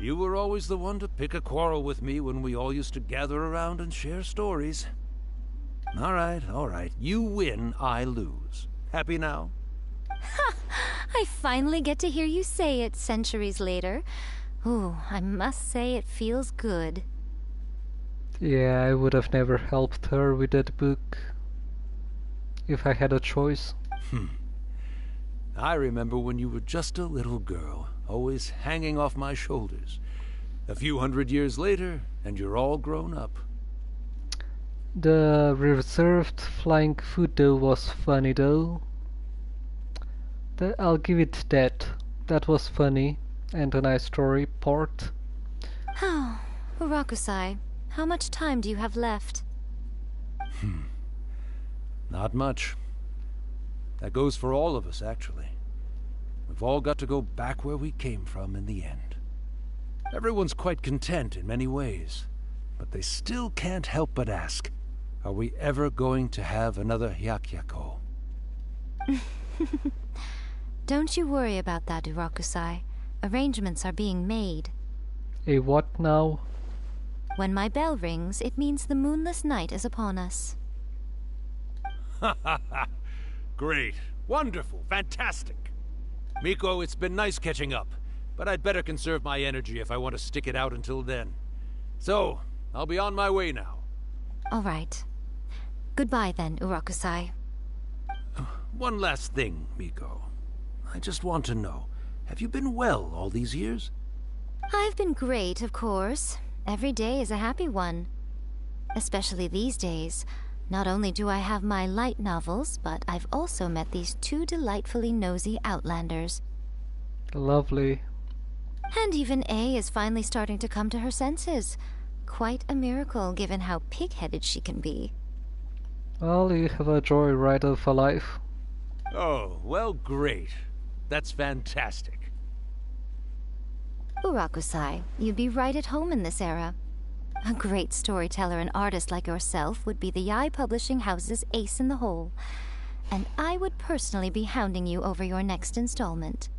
You were always the one to pick a quarrel with me when we all used to gather around and share stories. All right. You win, I lose. Happy now? Ha! I finally get to hear you say it centuries later. Ooh, I must say it feels good. Yeah, I would have never helped her with that book if I had a choice. I remember when you were just a little girl, always hanging off my shoulders. A few hundred years later, and you're all grown up. The reserved flying foot though was funny though. I'll give it that. That was funny and a nice story part. Oh, Urakusai, how much time do you have left? Not much. That goes for all of us, actually. We've all got to go back where we came from in the end. Everyone's quite content in many ways, but they still can't help but ask, are we ever going to have another Hyakyako? Don't you worry about that, Urakusai. Arrangements are being made. A what now? When my bell rings, it means the moonless night is upon us. Great. Wonderful. Fantastic. Miko, it's been nice catching up, but I'd better conserve my energy if I want to stick it out until then. So, I'll be on my way now. All right. Goodbye then, Urakusai. One last thing, Miko. I just want to know, have you been well all these years? I've been great, of course. Every day is a happy one. Especially these days. Not only do I have my light novels, but I've also met these two delightfully nosy outlanders. Lovely. And even A is finally starting to come to her senses. Quite a miracle, given how pig-headed she can be. Well, you have a joyride of a life. Oh, well, great. That's fantastic. Urakusai, you'd be right at home in this era. A great storyteller and artist like yourself would be the Yae Publishing House's ace in the hole. And I would personally be hounding you over your next installment.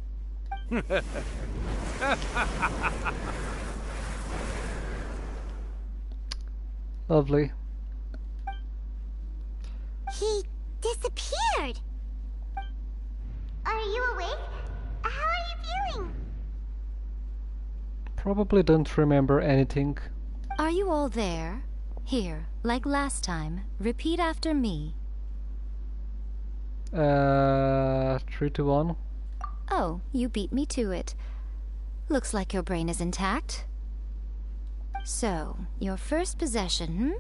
Lovely. He disappeared. Are you awake? How are you feeling? Probably don't remember anything. Are you all there? Here, like last time, repeat after me. 3, 2, 1. Oh, you beat me to it. Looks like your brain is intact. So, your first possession,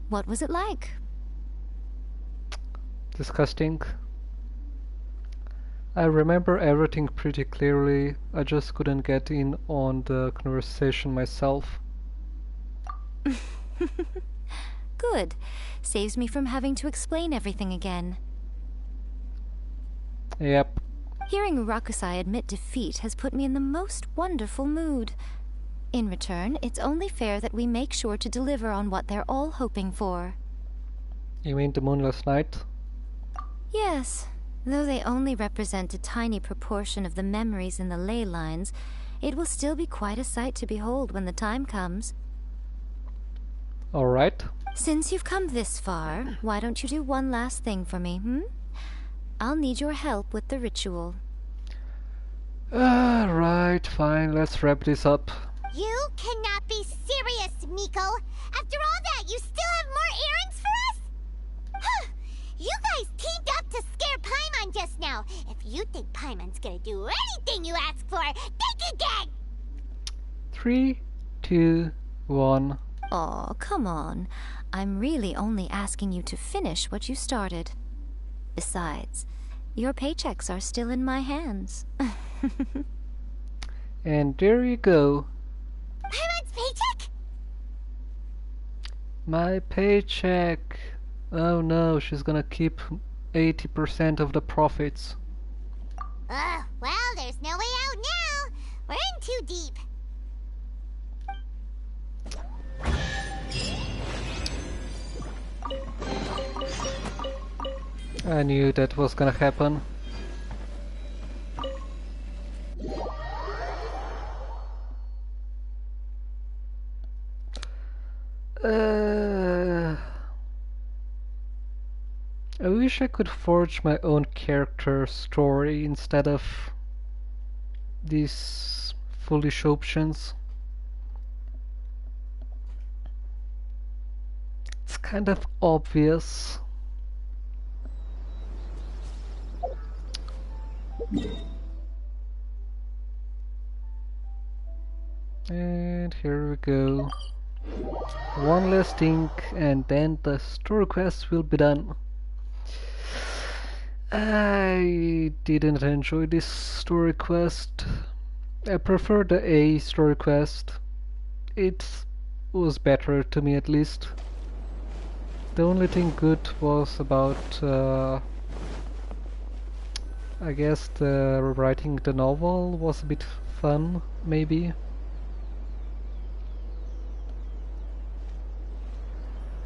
What was it like? Disgusting. I remember everything pretty clearly. I just couldn't get in on the conversation myself. Good. Saves me from having to explain everything again. Yep. Hearing Rakusai admit defeat has put me in the most wonderful mood. In return, it's only fair that we make sure to deliver on what they're all hoping for. You mean the moonless night? Yes. Though they only represent a tiny proportion of the memories in the ley lines, it will still be quite a sight to behold when the time comes. Alright. Since you've come this far, why don't you do one last thing for me, I'll need your help with the ritual. Right, fine, let's wrap this up. You cannot be serious, Miko! After all that, you still have more errands for us? Huh. You guys teamed up to scare Paimon just now. If you think Paimon's gonna do anything you ask for, think again! 3, 2, 1. Aw, come on. I'm really only asking you to finish what you started. Besides, your paychecks are still in my hands. And there you go. Paimon's paycheck? My paycheck. Oh no, she's gonna keep 80% of the profits. Well, there's no way out now. We're in too deep. I knew that was gonna happen. I wish I could forge my own character story instead of these foolish options. It's kind of obvious. And here we go. One last thing and then the story quest will be done. I didn't enjoy this story quest. I prefer the A story quest. It was better to me at least. The only thing good was about I guess the writing the novel was a bit fun, maybe.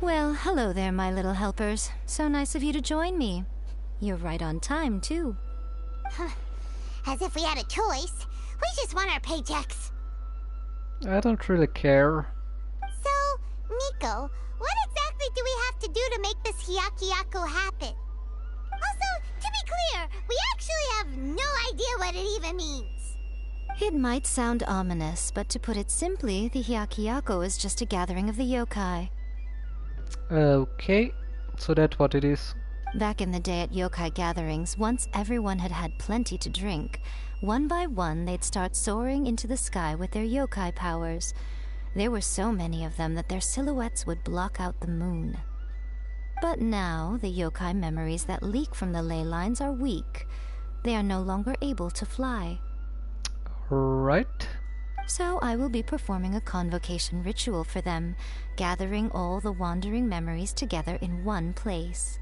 Well, hello there, my little helpers. So nice of you to join me. You're right on time, too. As if we had a choice. We just want our paychecks. I don't really care. So, Nico, what exactly do we have to do to make this Hyakuyaku happen? Also, to be clear, we actually have no idea what it even means. It might sound ominous, but to put it simply, the Hyakuyaku is just a gathering of the yokai. Okay, so that's what it is. Back in the day at yokai gatherings, once everyone had had plenty to drink, one by one they'd start soaring into the sky with their yokai powers. There were so many of them that their silhouettes would block out the moon. But now, the yokai memories that leak from the ley lines are weak. They are no longer able to fly. Right. So I will be performing a convocation ritual for them, gathering all the wandering memories together in one place.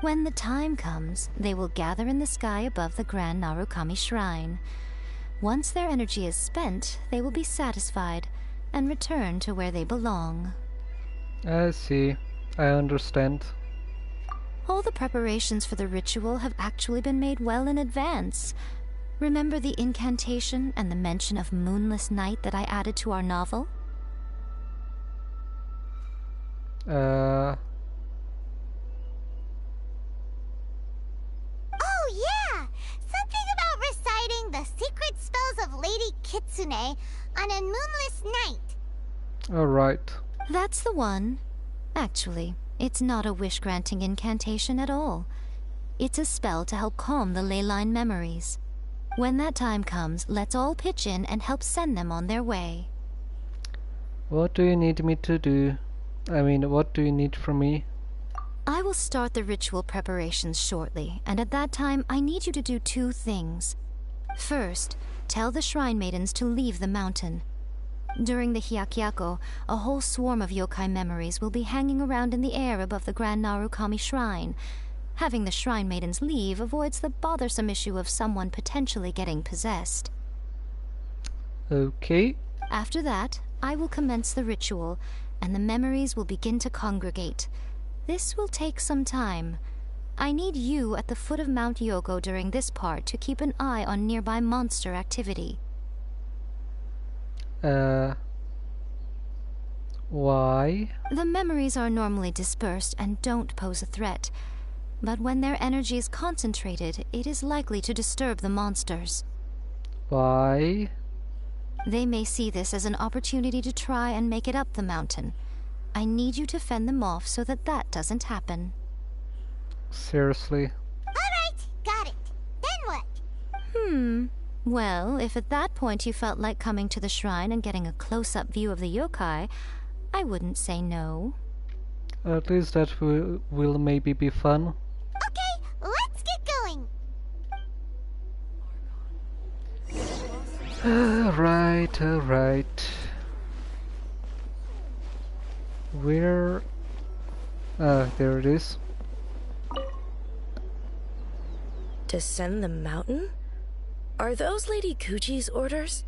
When the time comes, they will gather in the sky above the Grand Narukami Shrine. Once their energy is spent, they will be satisfied and return to where they belong. I see. I understand. All the preparations for the ritual have actually been made well in advance. Remember the incantation and the mention of moonless night that I added to our novel? Oh yeah! Something about reciting the secret spells of Lady Kitsune on a moonless night. Alright. That's the one. Actually, it's not a wish-granting incantation at all. It's a spell to help calm the ley line memories. When that time comes, let's all pitch in and help send them on their way. What do you need me to do? I mean, what do you need from me? I will start the ritual preparations shortly, and at that time I need you to do two things. First, tell the shrine maidens to leave the mountain. During the Hyakuyaku, a whole swarm of yokai memories will be hanging around in the air above the Grand Narukami Shrine. Having the shrine maidens leave avoids the bothersome issue of someone potentially getting possessed. Okay. After that, I will commence the ritual, and the memories will begin to congregate. This will take some time. I need you at the foot of Mount Yogo during this part to keep an eye on nearby monster activity. Why? The memories are normally dispersed and don't pose a threat. But when their energy is concentrated, it is likely to disturb the monsters. Why? They may see this as an opportunity to try and make it up the mountain. I need you to fend them off so that that doesn't happen. Seriously? Alright, got it. Then what? Well, if at that point you felt like coming to the shrine and getting a close-up view of the yokai, I wouldn't say no. At least that will maybe be fun. Okay, let's get going. Alright. Where? There it is. Descend the mountain? Are those Lady Kuji's orders?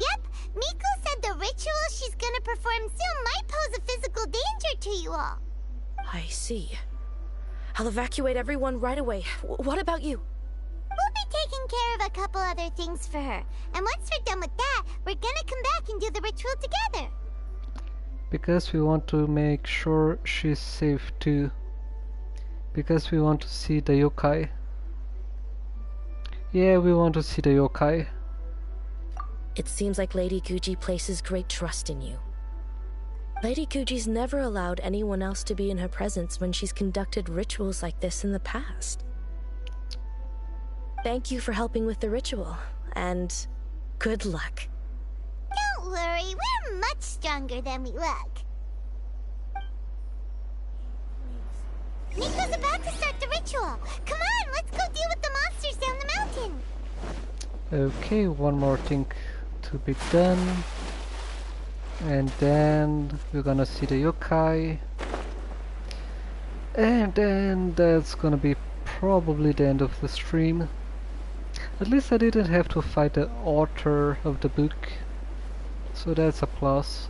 Yep, Miko said the ritual she's gonna perform soon might pose a physical danger to you all. I see. I'll evacuate everyone right away. What about you? We'll be taking care of a couple other things for her. And once we're done with that, we're gonna come back and do the ritual together. Because we want to make sure she's safe too. Because we want to see the yokai. Yeah, we want to see the yokai. It seems like Lady Kuji places great trust in you. Lady Kuji's never allowed anyone else to be in her presence when she's conducted rituals like this in the past. Thank you for helping with the ritual, and good luck. Don't worry, we're much stronger than we look. Miko's about to start the ritual. Come on, let's go deal with the monsters down the mountain. Okay, one more thing to be done. And then we're gonna see the yokai. And then that's gonna be probably the end of the stream. At least I didn't have to fight the author of the book. So that's a plus.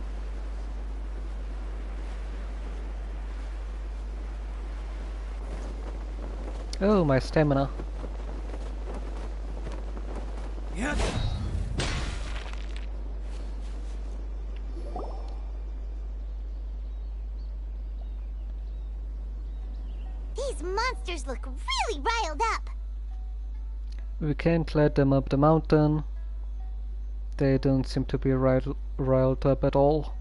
Oh, my stamina. Yeah. These monsters look really riled up. We can't let them up the mountain. They don't seem to be riled up at all.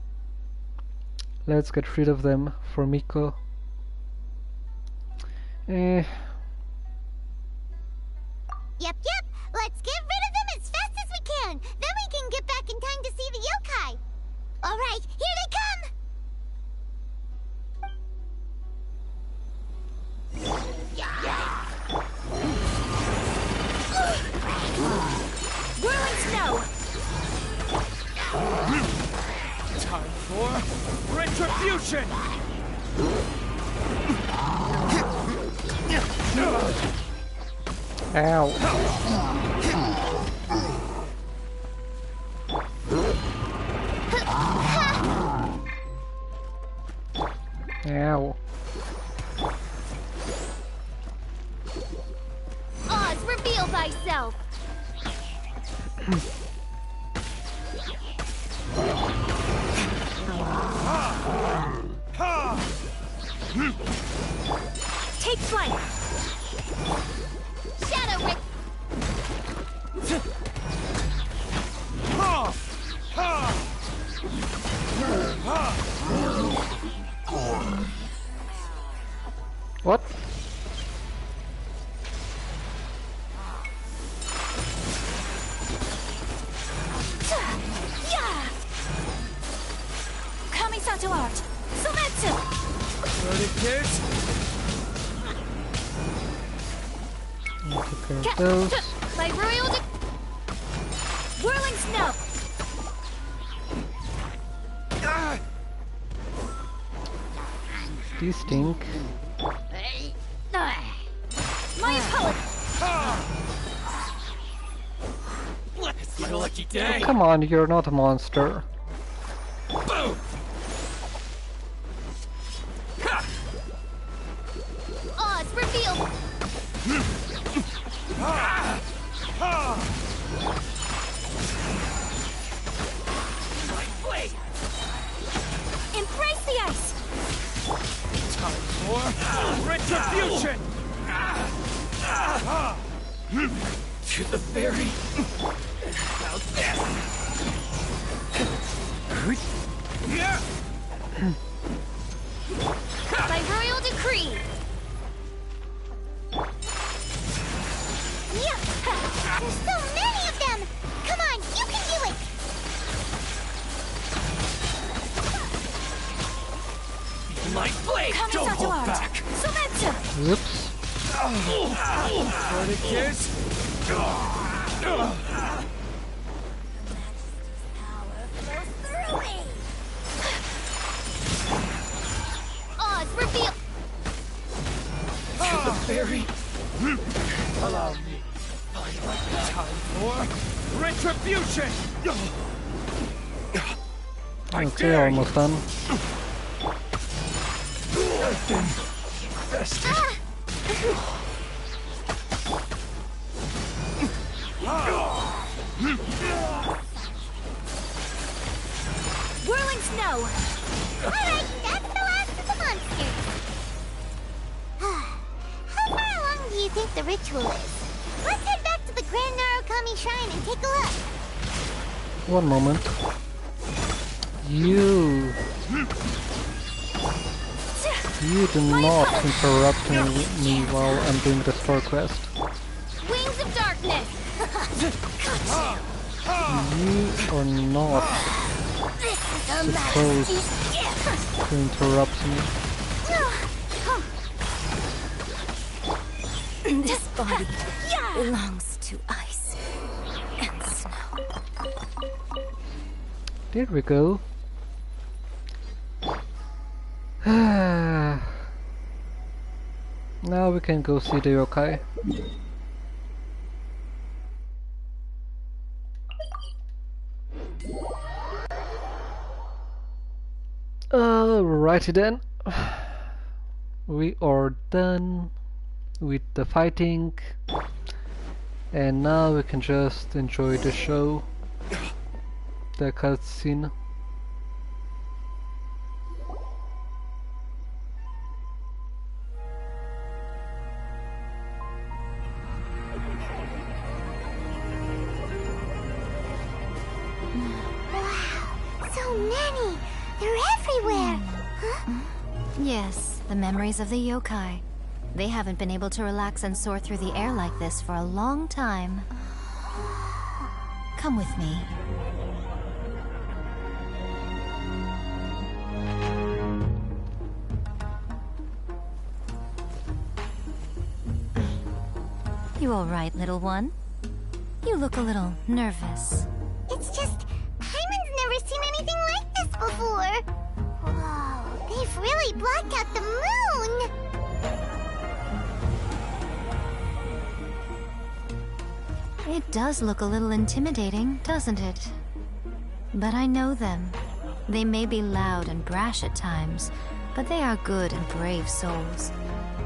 Let's get rid of them for Miko. Yep, let's get rid of them as fast as we can. Then we can get back in time to see the yokai. Alright, here they come! Whirling snow! Time for retribution! Ow. Ow. Oz, reveal thyself! Take flight! Shadow Rick! What? Kami-sato art! Sometsu! Take care of those. By royal Whirling snow! These stink. My apology! It's my lucky day! Oh, come on, you're not a monster. Boom! Oz, reveal! Embrace the ice! Time for retribution! To the ferry! How's this? By royal decree! There's so many of them! Come on, you can do it! My blade! Don't Kami-sato hold art! back! Sometsu! Whoops. For the kids! reveal. The fairy. Allow me. Time for retribution. Okay, almost done. Whirling snow. Alright, that's the last of the monsters. How far along do you think the ritual is? Let's head back to the Grand Narukami Shrine and take a look. One moment. You do not interrupt me while I'm doing the store quest. Wings of darkness. You are not supposed to interrupt me. This body belongs to ice and snow. There we go. Now we can go see the yokai. Alrighty then. We are done with the fighting, and now we can just enjoy the show, the cutscene. Yes, the memories of the yokai. They haven't been able to relax and soar through the air like this for a long time. Come with me. You all right, little one? You look a little nervous. It's just, Paimon's never seen anything like this before. Whoa, they've really blocked out the moon! It does look a little intimidating, doesn't it? But I know them. They may be loud and brash at times, but they are good and brave souls.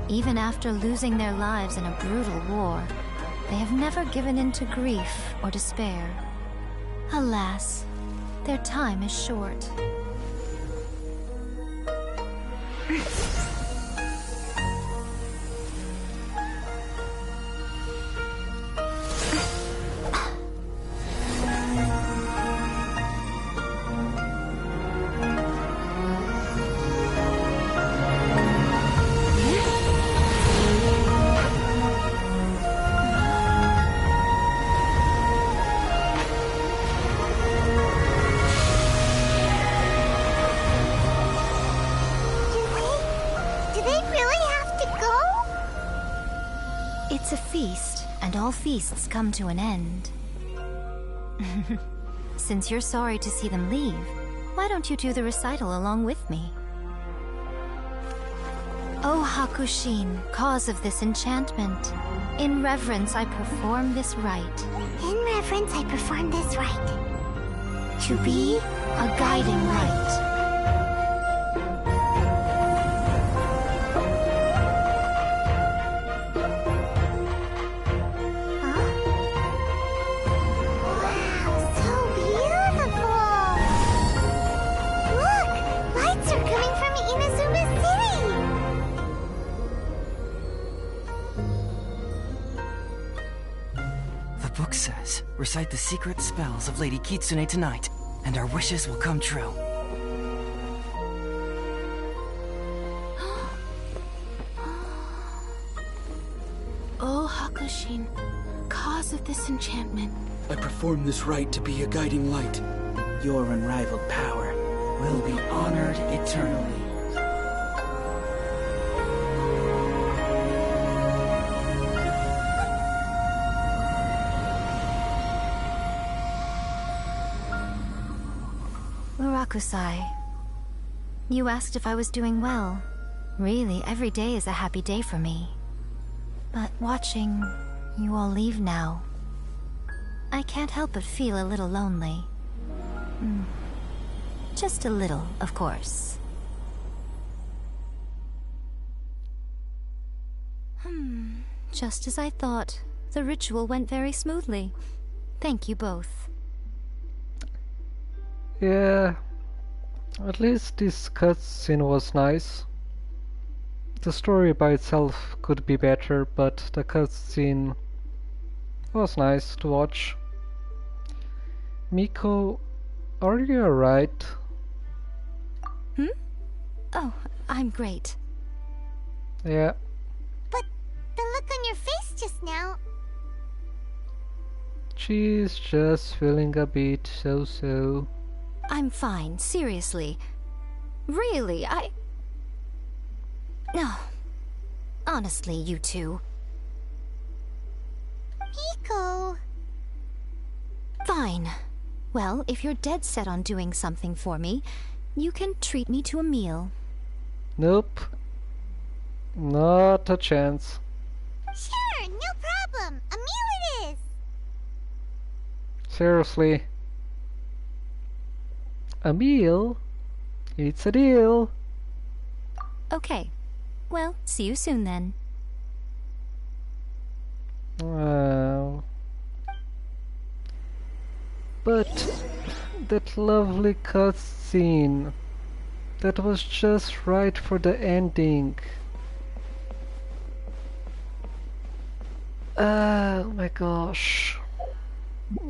Even after losing their lives in a brutal war, they have never given in to grief or despair. Alas, their time is short. It's a feast, and all feasts come to an end. Since you're sorry to see them leave, why don't you do the recital along with me? O Hakushin, cause of this enchantment, in reverence I perform this rite. In reverence I perform this rite. To be a guiding light. Recite the secret spells of Lady Kitsune tonight, and our wishes will come true. O Hakushin, cause of this enchantment. I perform this rite to be a guiding light. Your unrivaled power will be honored eternally. Murakusai, you asked if I was doing well. Really, every day is a happy day for me. But watching you all leave now, I can't help but feel a little lonely. Just a little, of course. Just as I thought. The ritual went very smoothly. Thank you both. Yeah, at least this cutscene was nice. The story by itself could be better, but the cutscene was nice to watch. Miko, are you alright? Oh, I'm great. Yeah. But the look on your face just now... She's just feeling a bit so-so. I'm fine, seriously. Really, No. Honestly, you two. Miko... Fine. Well, if you're dead set on doing something for me, you can treat me to a meal. Nope. Not a chance. Sure, no problem. A meal it is. Seriously. A meal? It's a deal. Okay. Well, see you soon then. Wow. But that lovely cutscene, that was just right for the ending. Oh my gosh.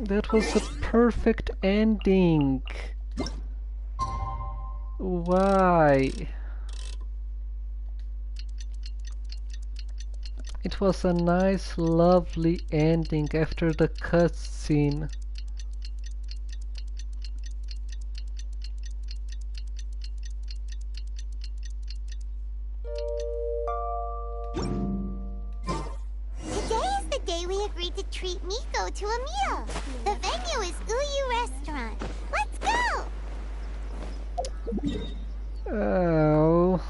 That was a perfect ending. Why? It was a nice, lovely ending after the cutscene. Today is the day we agreed to treat Miko to a meal. The venue is Uyu Restaurant. Let's go! Oh.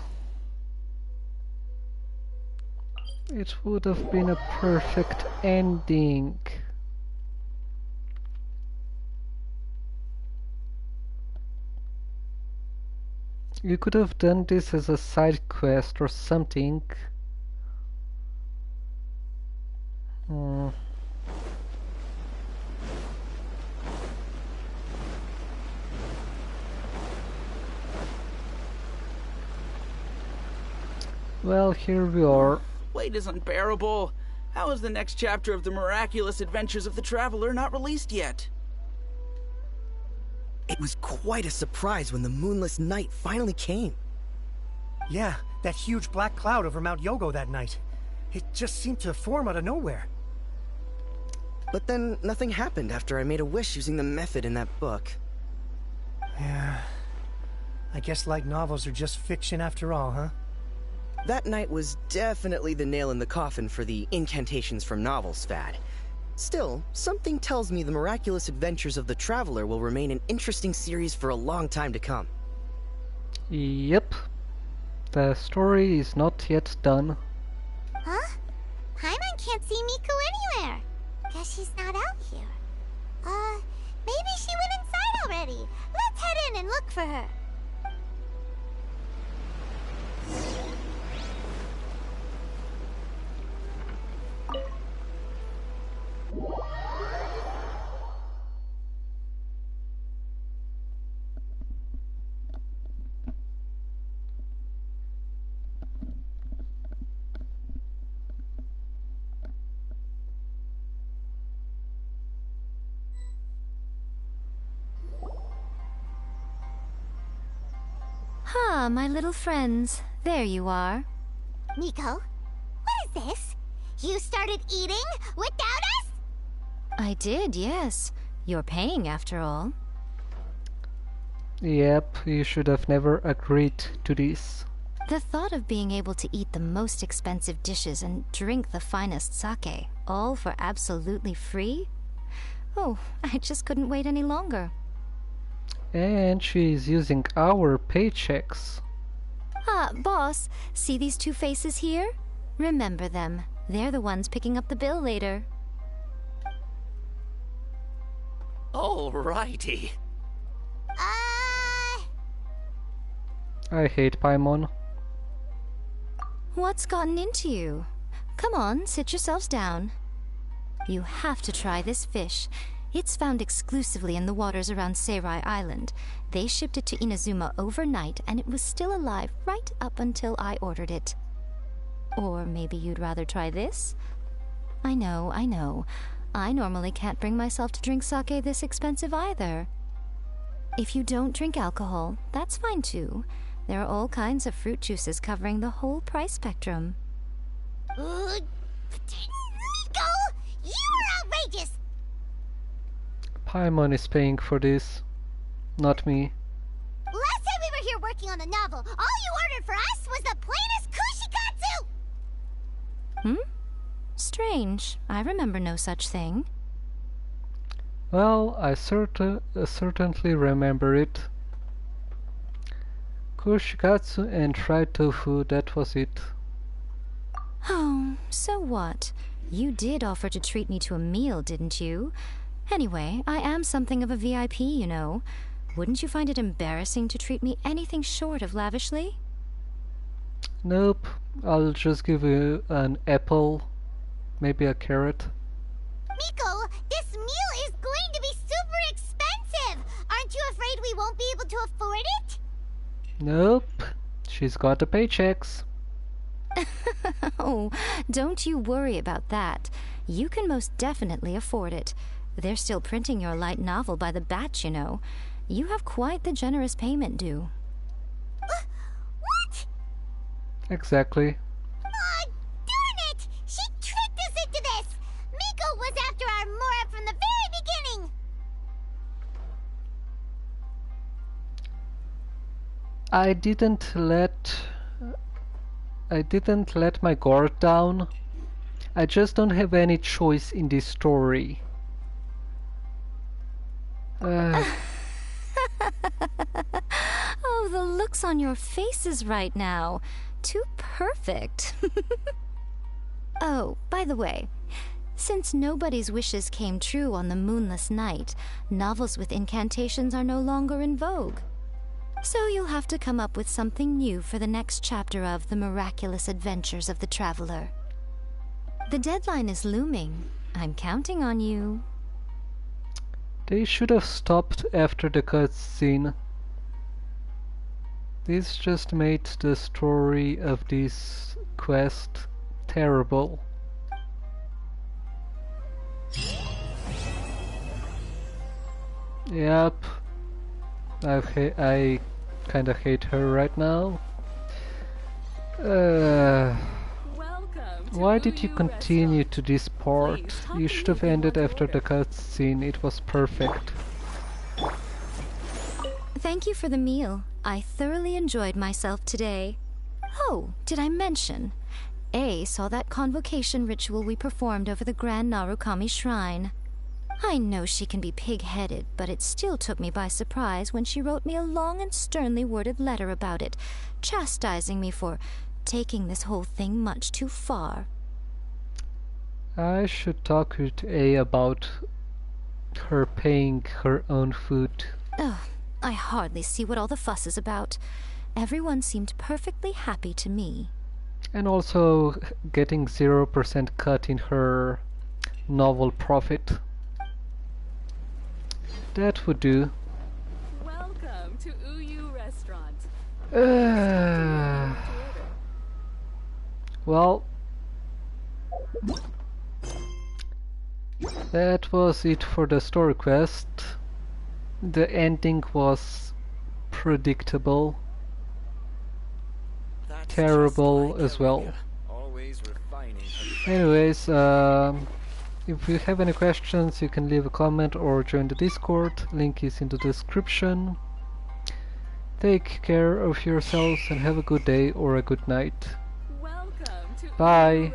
It would have been a perfect ending. You could have done this as a side quest or something. Well, here we are. Wait is unbearable. How is the next chapter of the miraculous adventures of the Traveler not released yet? It was quite a surprise when the moonless night finally came. Yeah, that huge black cloud over Mount Yogo that night. It just seemed to form out of nowhere. But then nothing happened after I made a wish using the method in that book. Yeah. I guess light novels are just fiction after all, huh? That night was definitely the nail in the coffin for the incantations from novels fad. Still, something tells me the miraculous adventures of the Traveler will remain an interesting series for a long time to come. Yep. The story is not yet done. Huh? Paimon can't see Miko anywhere. Guess she's not out here. Maybe she went inside already. Let's head in and look for her. Ah, my little friends. There you are. Miko, what is this? You started eating without us? I did, yes. You're paying after all. Yep, you should have never agreed to this. The thought of being able to eat the most expensive dishes and drink the finest sake, all for absolutely free? Oh, I just couldn't wait any longer. And she's using our paychecks. Ah, boss, see these two faces here? Remember them. They're the ones picking up the bill later. Alrighty. I hate Paimon. What's gotten into you? Come on, sit yourselves down. You have to try this fish. It's found exclusively in the waters around Seirai Island. They shipped it to Inazuma overnight, and it was still alive right up until I ordered it. Or maybe you'd rather try this? I know. I normally can't bring myself to drink sake this expensive either. If you don't drink alcohol, that's fine too. There are all kinds of fruit juices covering the whole price spectrum. Miko! You are outrageous! Paimon is paying for this, not me. Last time we were here working on the novel, all you ordered for us was the plainest kushikatsu! Strange. I remember no such thing. Well, I certainly remember it. Kushikatsu and fried tofu, that was it. Oh, so what? You did offer to treat me to a meal, didn't you? Anyway, I am something of a VIP, you know. Wouldn't you find it embarrassing to treat me anything short of lavishly? Nope, I'll just give you an apple, maybe a carrot. Miko, this meal is going to be super expensive! Aren't you afraid we won't be able to afford it? Nope, she's got the paychecks. Oh, don't you worry about that. You can most definitely afford it. They're still printing your light novel by the batch, you know. You have quite the generous payment due. What? Exactly. Aw, darn it! She tricked us into this! Miko was after our Mora from the very beginning! I didn't let my guard down. I just don't have any choice in this story. Oh, the looks on your faces right now. Too perfect. Oh, by the way, since nobody's wishes came true on the moonless night, novels with incantations are no longer in vogue. So you'll have to come up with something new for the next chapter of The Miraculous Adventures of the Traveler. The deadline is looming. I'm counting on you. They should have stopped after the cutscene. This just made the story of this quest terrible. Yep. I kinda hate her right now. Why did you continue to this part? You should have ended after the cutscene. It was perfect. Thank you for the meal. I thoroughly enjoyed myself today. Oh, did I mention? A saw that convocation ritual we performed over the Grand Narukami Shrine. I know she can be pig-headed, but it still took me by surprise when she wrote me a long and sternly worded letter about it, chastising me for taking this whole thing much too far. I should talk with A about her paying her own food. Ugh, I hardly see what all the fuss is about. Everyone seemed perfectly happy to me. And also getting 0% cut in her novel profit. That would do. Welcome to Uyu Restaurant. Well, that was it for the story quest. The ending was predictable. Terrible as well. Anyways, if you have any questions, you can leave a comment or join the Discord. Link is in the description. Take care of yourselves and have a good day or a good night. Bye.